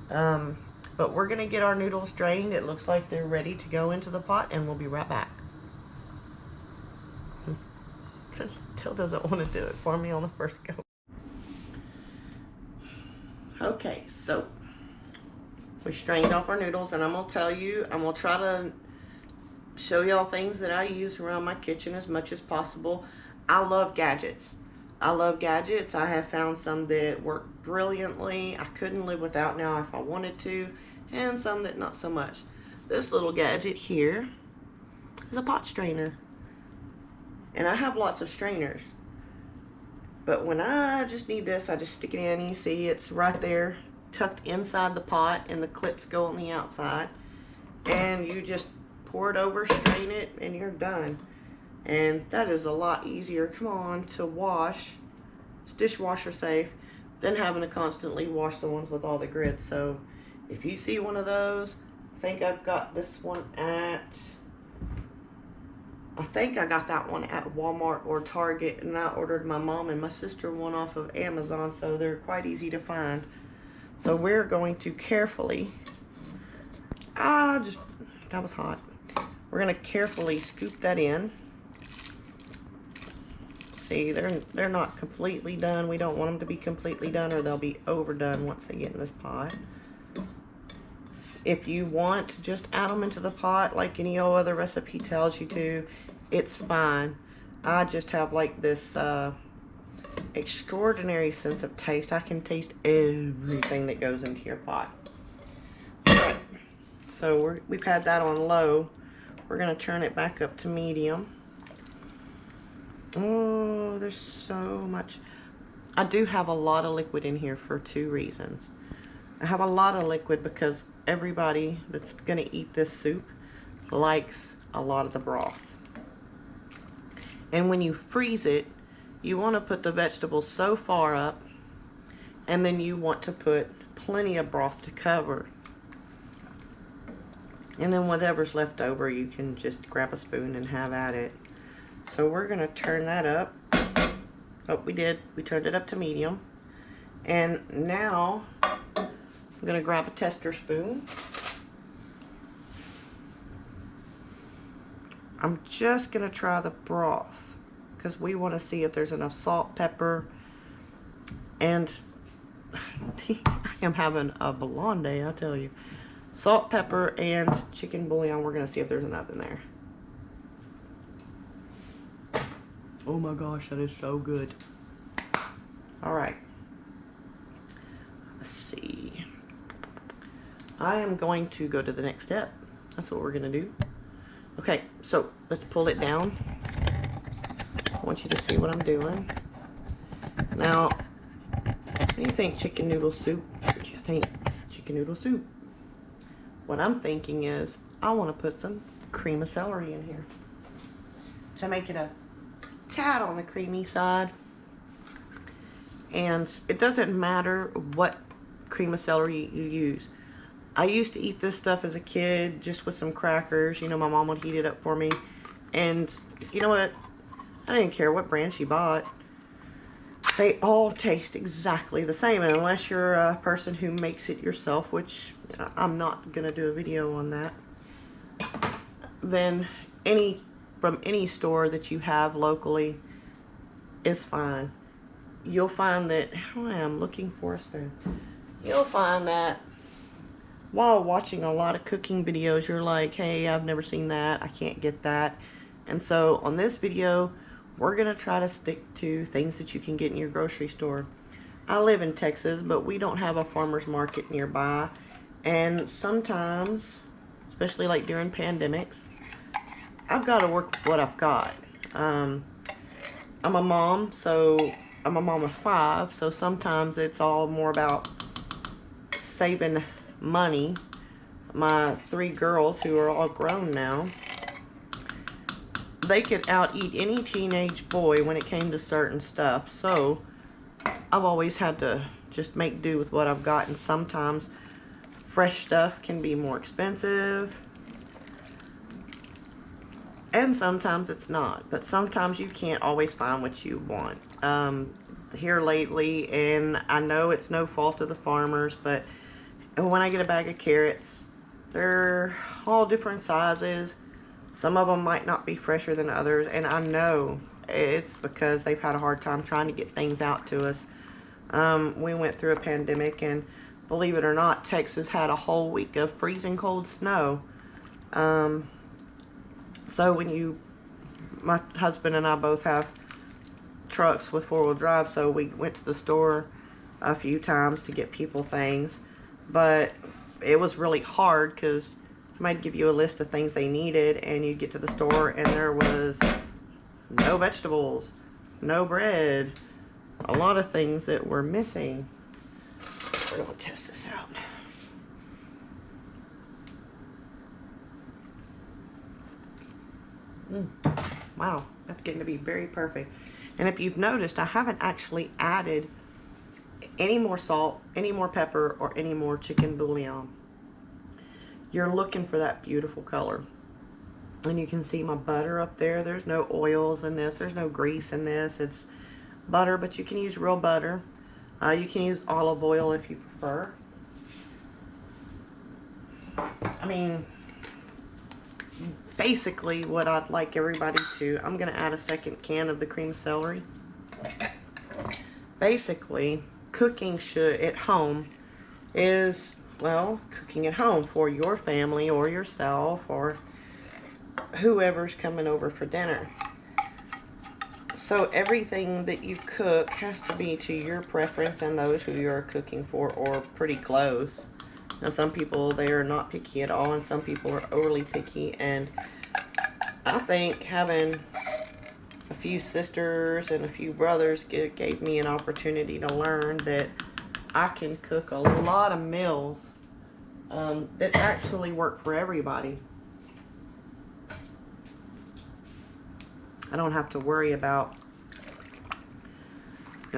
But we're going to get our noodles drained. It looks like they're ready to go into the pot, and we'll be right back. Till doesn't want to do it for me on the first go. Okay, so we strained off our noodles, and I'm going to tell you, I'm going to try to show y'all things that I use around my kitchen as much as possible. I love gadgets. I love gadgets. I have found some that work brilliantly. I couldn't live without now if I wanted to, and some that not so much. This little gadget here is a pot strainer. And I have lots of strainers, But when I just need this, I just stick it in. You see it's right there tucked inside the pot, and the clips go on the outside. And you just pour it over, strain it, and you're done. And that is a lot easier, come on, to wash. It's dishwasher safe than having to constantly wash the ones with all the grits. So if you see one of those, I think I've got this one at, I think I got that one at Walmart or Target, and I ordered my mom and my sister one off of Amazon, so they're quite easy to find. So we're going to carefully, that was hot. We're going to carefully scoop that in. See, they're not completely done. We don't want them to be completely done, or they'll be overdone once they get in this pot. If you want, just add them into the pot like any old other recipe tells you to. It's fine. I just have like this extraordinary sense of taste. I can taste everything that goes into your pot. Alright, so we've had that on low. We're going to turn it back up to medium. Oh, there's so much. I do have a lot of liquid in here for two reasons. I have a lot of liquid because everybody that's going to eat this soup likes a lot of the broth. And when you freeze it, you want to put the vegetables so far up, and then you want to put plenty of broth to cover. And then whatever's left over, you can just grab a spoon and have at it. So we're going to turn that up. Oh, we did. We turned it up to medium. And now I'm going to grab a tester spoon. I'm just going to try the broth because we want to see if there's enough salt, pepper, and I am having a bouillon day, I tell you. Salt, pepper, and chicken bouillon. We're going to see if there's enough in there. Oh my gosh, that is so good. Alright. Let's see. I am going to go to the next step. That's what we're going to do. Okay, so let's pull it down. I want you to see what I'm doing. Now, what do you think, chicken noodle soup? What do you think, chicken noodle soup? What I'm thinking is I want to put some cream of celery in here to make it a tad on the creamy side. And it doesn't matter what cream of celery you use. I used to eat this stuff as a kid just with some crackers. You know, my mom would heat it up for me. And you know what? I didn't care what brand she bought. They all taste exactly the same. And unless you're a person who makes it yourself, which I'm not going to do a video on that, then from any store that you have locally is fine. You'll find that, I am looking for a spoon. You'll find that while watching a lot of cooking videos, you're like, hey, I've never seen that. I can't get that. And so on this video, we're going to try to stick to things that you can get in your grocery store. I live in Texas, but we don't have a farmer's market nearby. And sometimes, especially like during pandemics, I've got to work with what I've got. I'm a mom, so I'm a mom of 5, so sometimes it's all more about saving money. My 3 girls, who are all grown now, they could out-eat any teenage boy when it came to certain stuff. So I've always had to just make do with what I've got, and sometimes fresh stuff can be more expensive. And sometimes it's not. But sometimes you can't always find what you want. Here lately, and I know it's no fault of the farmers, but when I get a bag of carrots, they're all different sizes. Some of them might not be fresher than others, and I know it's because they've had a hard time trying to get things out to us. We went through a pandemic, and believe it or not, Texas had a whole week of freezing cold snow. So my husband and I both have trucks with 4-wheel drive, so we went to the store a few times to get people things. But it was really hard because somebody'd give you a list of things they needed, and you'd get to the store and there was no vegetables, no bread, a lot of things that were missing. We're going to test this out. Wow, that's getting to be very perfect. And if you've noticed, I haven't actually added any more salt, any more pepper, or any more chicken bouillon. You're looking for that beautiful color. And you can see my butter up there. There's no oils in this. There's no grease in this. It's butter, but you can use real butter. You can use olive oil if you prefer. I mean, basically what I'd like everybody to, I'm going to add a second can of the cream celery. Basically, cooking at home is, well, cooking at home for your family or yourself or whoever's coming over for dinner. So everything that you cook has to be to your preference and those who you're cooking for, or pretty close. Now some people, they are not picky at all, and some people are overly picky, and I think having a few sisters and a few brothers gave me an opportunity to learn that I can cook a lot of meals that actually work for everybody. I don't have to worry about,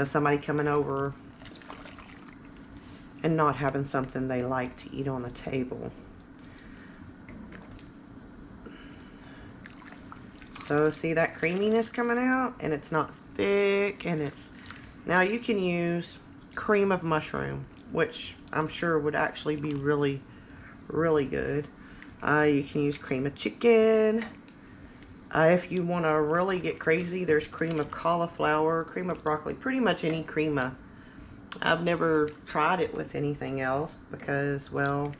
somebody coming over and not having something they like to eat on the table. So see that creaminess coming out, and it's not thick, and it's, now you can use cream of mushroom, which I'm sure would actually be really, really good. You can use cream of chicken. If you want to really get crazy, there's cream of cauliflower, cream of broccoli, pretty much any cream. I've never tried it with anything else because, well,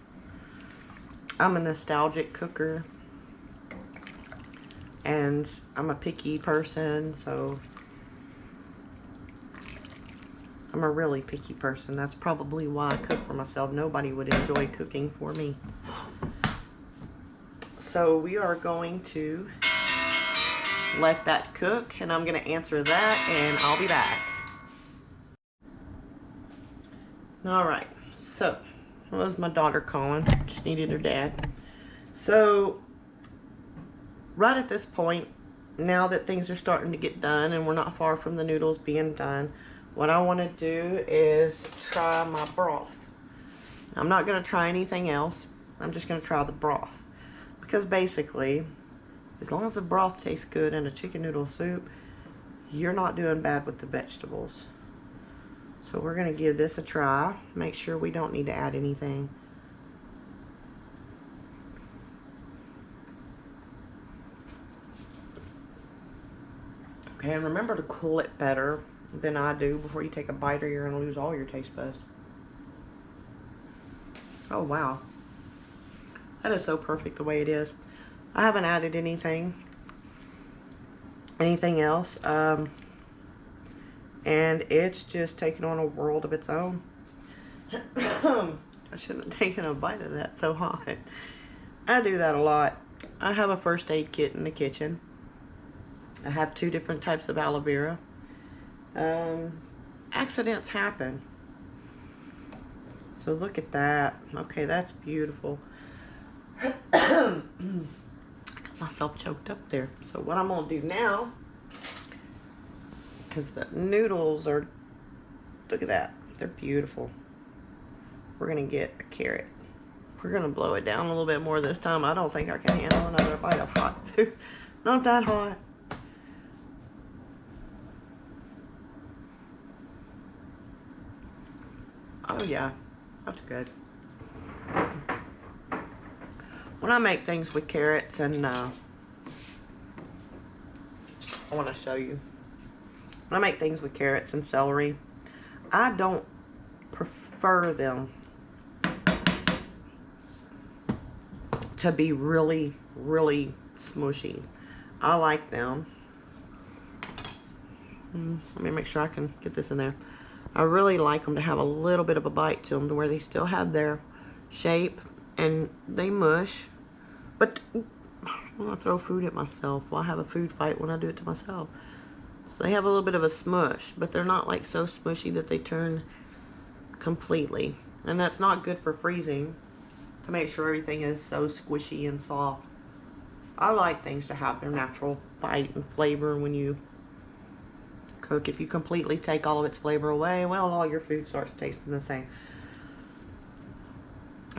I'm a nostalgic cooker and I'm a picky person, so I'm a really picky person. That's probably why I cook for myself. Nobody would enjoy cooking for me. So we are going to let that cook, and I'm going to answer that, and I'll be back. Alright, so that was my daughter calling. She needed her dad. So right at this point, now that things are starting to get done and we're not far from the noodles being done, what I want to do is try my broth. I'm not going to try anything else. I'm just going to try the broth, because basically, as long as the broth tastes good in a chicken noodle soup, you're not doing bad with the vegetables. So we're going to give this a try. Make sure we don't need to add anything. Okay, and remember to cool it better than I do before you take a bite, or you're going to lose all your taste buds. Oh, wow. That is so perfect the way it is. I haven't added anything else, and it's just taken on a world of its own. I shouldn't have taken a bite of that, so hot. I do that a lot. I have a first aid kit in the kitchen. I have 2 different types of aloe vera. Accidents happen. So look at that. Okay, that's beautiful. Myself choked up there. So what I'm gonna do now, because the noodles are, look at that, they're beautiful. We're gonna get a carrot. We're gonna blow it down a little bit more this time. I don't think I can handle another bite of hot food. Not that hot. Oh yeah, that's good. When I make things with carrots, and I want to show you. When I make things with carrots and celery, I don't prefer them to be really, really smushy. I like them. Let me make sure I can get this in there. I really like them to have a little bit of a bite to them, to where they still have their shape and they mush. But I want to throw food at myself. Well, I have a food fight when I do it to myself. So they have a little bit of a smush, but they're not like so smushy that they turn completely. And that's not good for freezing, to make sure everything is so squishy and soft. I like things to have their natural bite and flavor when you cook. If you completely take all of its flavor away, well, all your food starts tasting the same.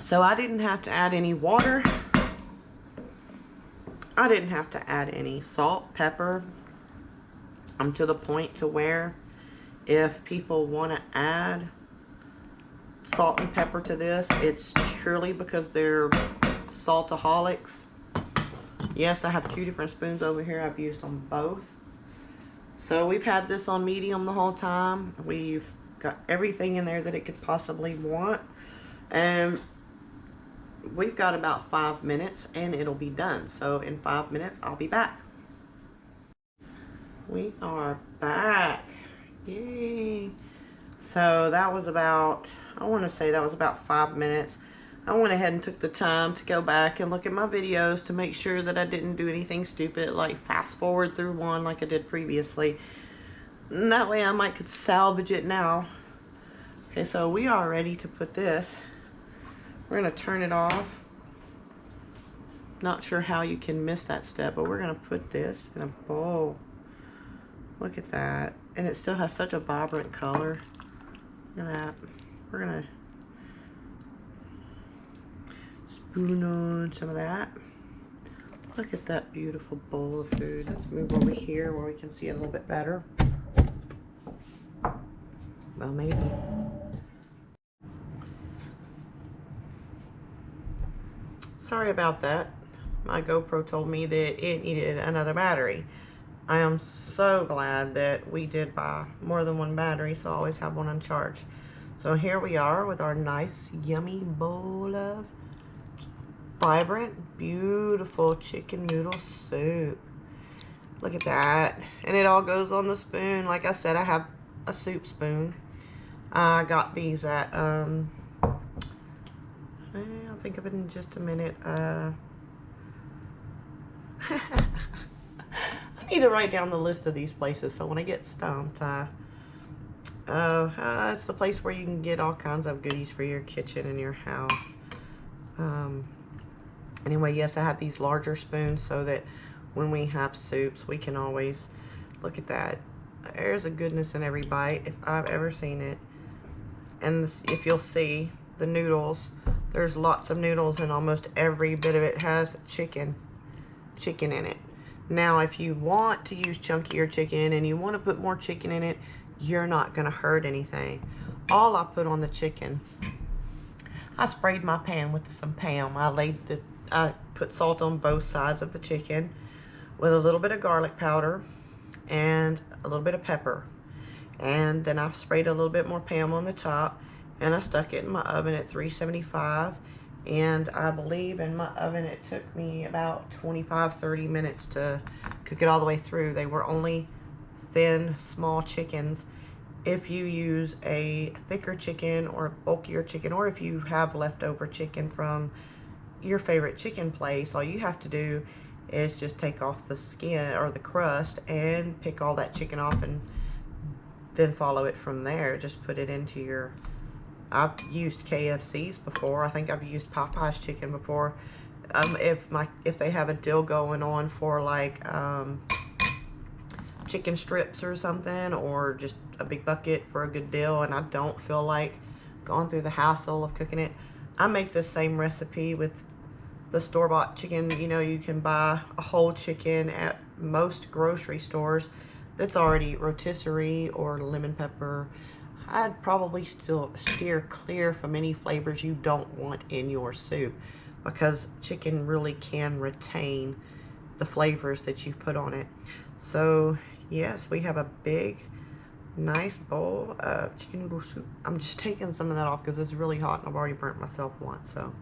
So I didn't have to add any water. I didn't have to add any salt, pepper. I'm to the point to where if people want to add salt and pepper to this, it's purely because they're saltaholics. Yes, I have 2 different spoons over here. I've used them both. So we've had this on medium the whole time. We've got everything in there that it could possibly want. And we've got about 5 minutes and it'll be done. So in 5 minutes, I'll be back. We are back. Yay. So that was about, I want to say that was about 5 minutes. I went ahead and took the time to go back and look at my videos to make sure that I didn't do anything stupid, like fast forward through one like I did previously. And that way I could salvage it now. Okay, so we are ready to put this. We're going to turn it off. Not sure how you can miss that step, but we're going to put this in a bowl. Look at that. And it still has such a vibrant color. Look at that. We're going to spoon on some of that. Look at that beautiful bowl of food. Let's move over here where we can see it a little bit better. Well, maybe. Sorry about that. My GoPro told me that it needed another battery. I am so glad that we did buy more than one battery, so I always have one on charge. So here we are with our nice, yummy bowl of vibrant, beautiful chicken noodle soup. Look at that. And it all goes on the spoon. Like I said, I have a soup spoon. I got these at, I'll think of it in just a minute. I need to write down the list of these places so when I get stumped, it's the place where you can get all kinds of goodies for your kitchen and your house. Anyway, yes, I have these larger spoons so that when we have soups, we can always, look at that. There's a goodness in every bite if I've ever seen it. And this, if you'll see the noodles, there's lots of noodles and almost every bit of it has chicken in it. Now, if you want to use chunkier chicken and you want to put more chicken in it, you're not going to hurt anything. All I put on the chicken, I sprayed my pan with some Pam. I put salt on both sides of the chicken with a little bit of garlic powder and a little bit of pepper. And then I sprayed a little bit more Pam on the top and I stuck it in my oven at 375. And I believe in my oven it took me about 25-30 minutes to cook it all the way through. They were only thin, small chickens. If you use a thicker chicken or a bulkier chicken, or if you have leftover chicken from your favorite chicken place, all you have to do is just take off the skin or the crust and pick all that chicken off and then follow it from there. Just put it into your, I've used KFC's before. I think I've used Popeye's chicken before. If they have a deal going on for like chicken strips or something, or just a big bucket for a good deal, and I don't feel like going through the hassle of cooking it, I make the same recipe with the store-bought chicken. You know, you can buy a whole chicken at most grocery stores that's already rotisserie or lemon pepper. I'd probably still steer clear from any flavors you don't want in your soup, because chicken really can retain the flavors that you put on it. So yes, we have a big, nice bowl of chicken noodle soup. I'm just taking some of that off because it's really hot and I've already burnt myself once. So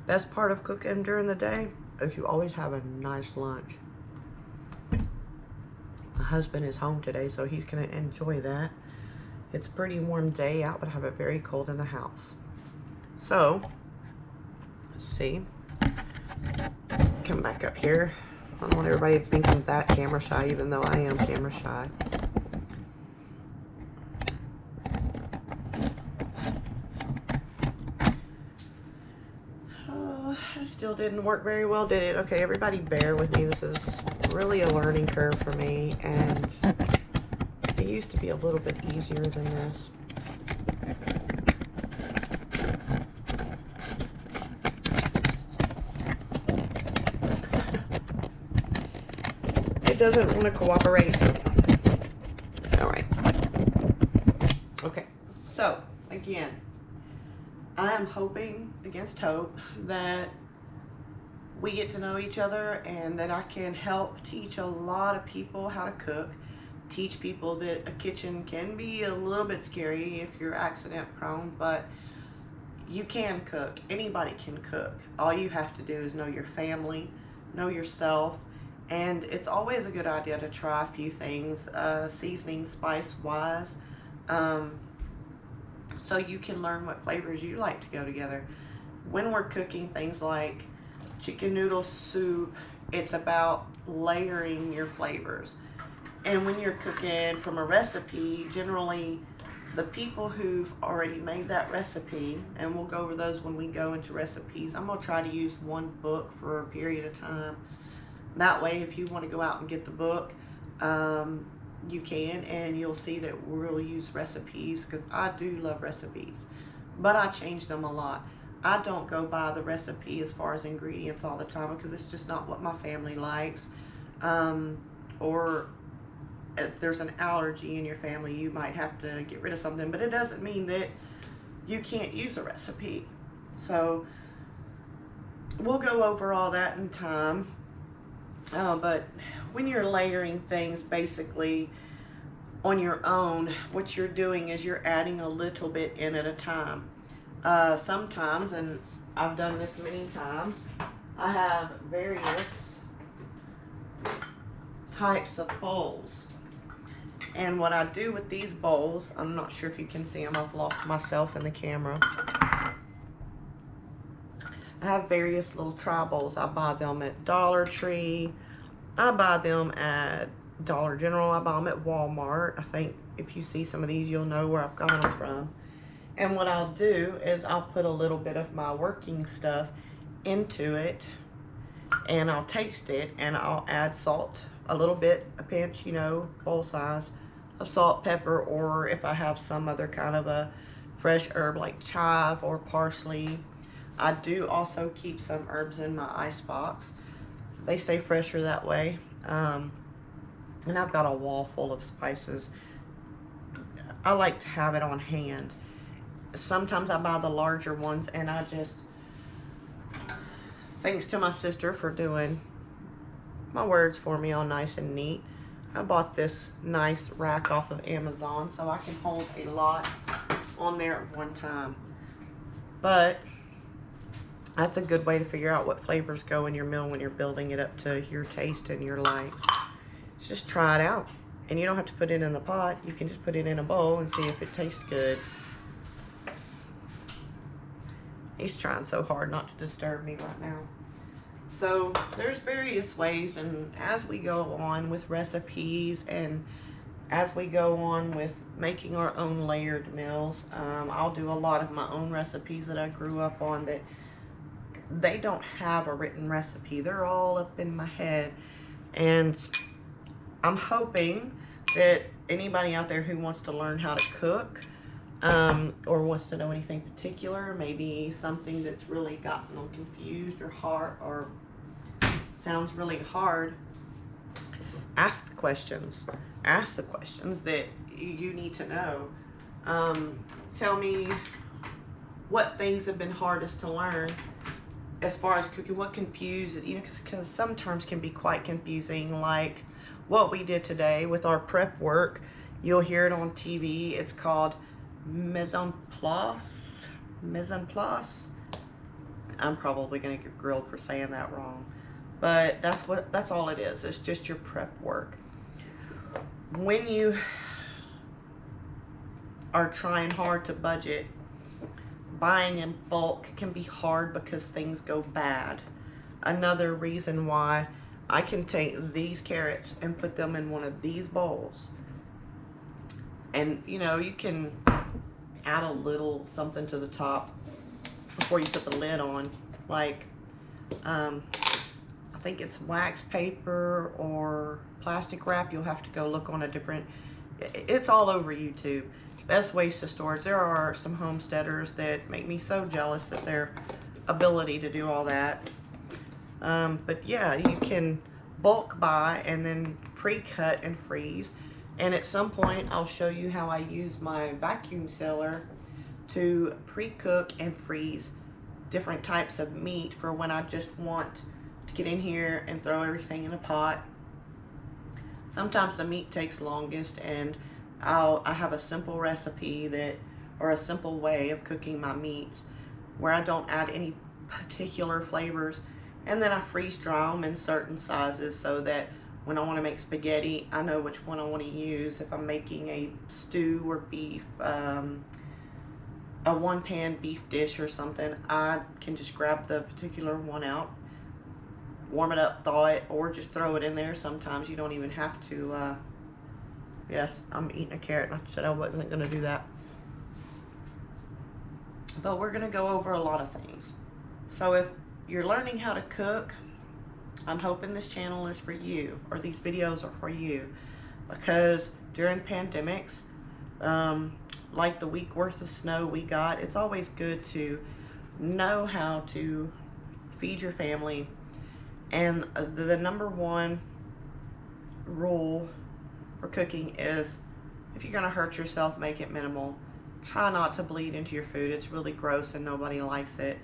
best part of cooking during the day is you always have a nice lunch. My husband is home today, so he's gonna enjoy that. It's a pretty warm day out, but I have it very cold in the house. So See, come back up here. I don't want everybody to think I'm that camera shy, even though I am camera shy. Oh, it still didn't work very well, did it? Okay, everybody bear with me. This is really a learning curve for me, and it used to be a little bit easier than this. It doesn't want to cooperate. All right. Okay, so again, I am hoping against hope that we get to know each other and that I can help teach a lot of people how to cook. Teach people that a kitchen can be a little bit scary if you're accident prone, but you can cook. Anybody can cook. All you have to do is know your family, know yourself, and it's always a good idea to try a few things, seasoning, spice wise, so you can learn what flavors you like to go together. When we're cooking things like chicken noodle soup, it's about layering your flavors. And when you're cooking from a recipe, generally the people who've already made that recipe, and we'll go over those when we go into recipes, I'm gonna try to use one book for a period of time. That way, if you want to go out and get the book, you can, and you'll see that we'll use recipes, because I do love recipes, but I change them a lot. I don't go by the recipe as far as ingredients all the time, because it's just not what my family likes. Or if there's an allergy in your family, you might have to get rid of something, but it doesn't mean that you can't use a recipe. So we'll go over all that in time. But when you're layering things basically on your own, what you're doing is you're adding a little bit in at a time. Sometimes, and I've done this many times, I have various types of bowls. And what I do with these bowls, I'm not sure if you can see them, I've lost myself in the camera. I have various little try bowls. I buy them at Dollar Tree. I buy them at Dollar General. I buy them at Walmart. I think if you see some of these, you'll know where I've gotten them from. And what I'll do is I'll put a little bit of my working stuff into it, and I'll taste it, and I'll add salt, a little bit, a pinch, you know, bowl size of salt, pepper, or if I have some other kind of a fresh herb like chive or parsley. I do also keep some herbs in my ice box. They stay fresher that way. And I've got a wall full of spices. I like to have it on hand. Sometimes I buy the larger ones, and I just, thanks to my sister for doing my words for me all nice and neat, I bought this nice rack off of Amazon so I can hold a lot on there at one time. But that's a good way to figure out what flavors go in your meal when you're building it up to your taste and your likes. Just try it out. And you don't have to put it in the pot. You can just put it in a bowl and see if it tastes good. He's trying so hard not to disturb me right now. So there's various ways, and as we go on with recipes and as we go on with making our own layered meals, I'll do a lot of my own recipes that I grew up on that they don't have a written recipe. They're all up in my head, and I'm hoping that anybody out there who wants to learn how to cook, or wants to know anything particular, maybe something that's really gotten them confused or hard or sounds really hard, ask the questions. Ask the questions that you need to know. Tell me what things have been hardest to learn as far as cooking, what confuses, you know, because some terms can be quite confusing, like what we did today with our prep work. You'll hear it on TV. It's called mise en place. Mise en place. I'm probably going to get grilled for saying that wrong, but that's all it is. It's just your prep work. When you are trying hard to budget, buying in bulk can be hard because things go bad. Another reason why I can take these carrots and put them in one of these bowls. And you know, you can add a little something to the top before you put the lid on. Like, I think it's wax paper or plastic wrap. You'll have to go look on a different, it's all over YouTube. Best ways to storage. There are some homesteaders that make me so jealous at their ability to do all that. But yeah, you can bulk buy and then pre-cut and freeze. And at some point, I'll show you how I use my vacuum sealer to pre-cook and freeze different types of meat for when I just want to get in here and throw everything in a pot. Sometimes the meat takes longest, and I have a simple recipe that, or a simple way of cooking my meats where I don't add any particular flavors, and then I freeze dry them in certain sizes so that when I want to make spaghetti, I know which one I want to use. If I'm making a stew or beef, a one-pan beef dish or something, I can just grab the particular one out, warm it up, thaw it, or just throw it in there. Sometimes you don't even have to. Yes, I'm eating a carrot. I said I wasn't going to do that. But we're going to go over a lot of things. So if you're learning how to cook, I'm hoping this channel is for you, or these videos are for you, because during pandemics, like the week worth of snow we got, it's always good to know how to feed your family. And the number one rule for cooking is, if you're going to hurt yourself, make it minimal. Try not to bleed into your food. It's really gross and nobody likes it.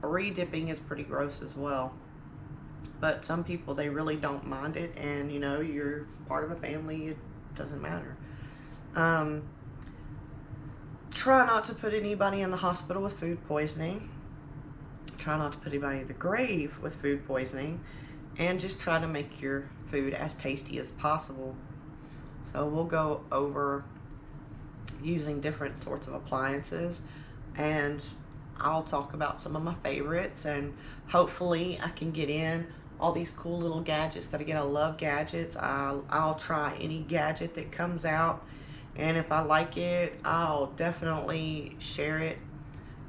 Re-dipping is pretty gross as well. But some people, they really don't mind it, and you know, you're part of a family, it doesn't matter. Try not to put anybody in the hospital with food poisoning. Try not to put anybody in the grave with food poisoning. And just try to make your food as tasty as possible. So we'll go over using different sorts of appliances, and I'll talk about some of my favorites, and hopefully I can get in all these cool little gadgets that I love gadgets. I'll try any gadget that comes out, and if I like it, I'll definitely share it.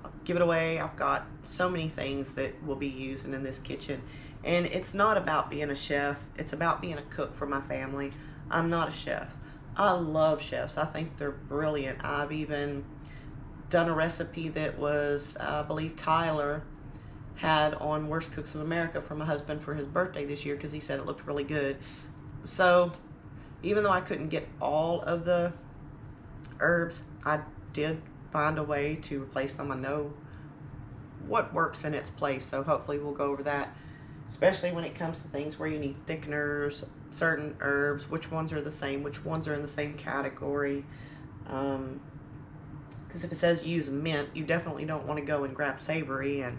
I'll give it away. I've got so many things that we'll be using in this kitchen, and it's not about being a chef. It's about being a cook for my family. I'm not a chef. I love chefs. I think they're brilliant. I've even done a recipe that was, I believe Tyler had on Worst Cooks of America for my husband for his birthday this year, because he said it looked really good. So even though I couldn't get all of the herbs, I did find a way to replace them. I know what works in its place, so hopefully we'll go over that, especially when it comes to things where you need thickeners, certain herbs, which ones are the same, which ones are in the same category. Because if it says use mint, you definitely don't want to go and grab savory and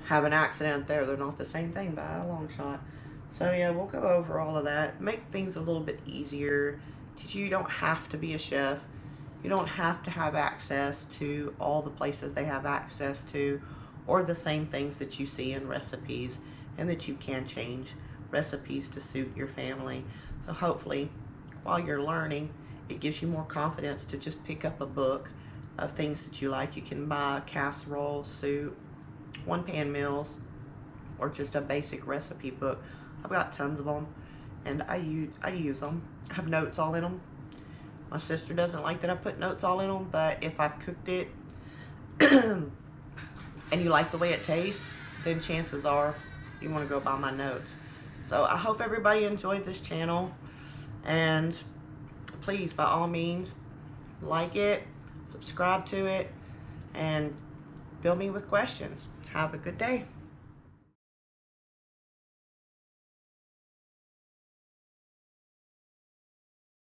have an accident there. They're not the same thing by a long shot. So yeah, we'll go over all of that, make things a little bit easier. You don't have to be a chef. You don't have to have access to all the places they have access to, or the same things that you see in recipes, and that you can change recipes to suit your family. So hopefully, while you're learning, it gives you more confidence to just pick up a book of things that you like. You can buy casserole, soup, one-pan meals, or just a basic recipe book. I've got tons of them, and I use them. I have notes all in them. My sister doesn't like that I put notes all in them, but if I've cooked it and you like the way it tastes, then chances are you want to go by my notes. So I hope everybody enjoyed this channel, and please, by all means, like it, subscribe to it, and fill me with questions. Have a good day.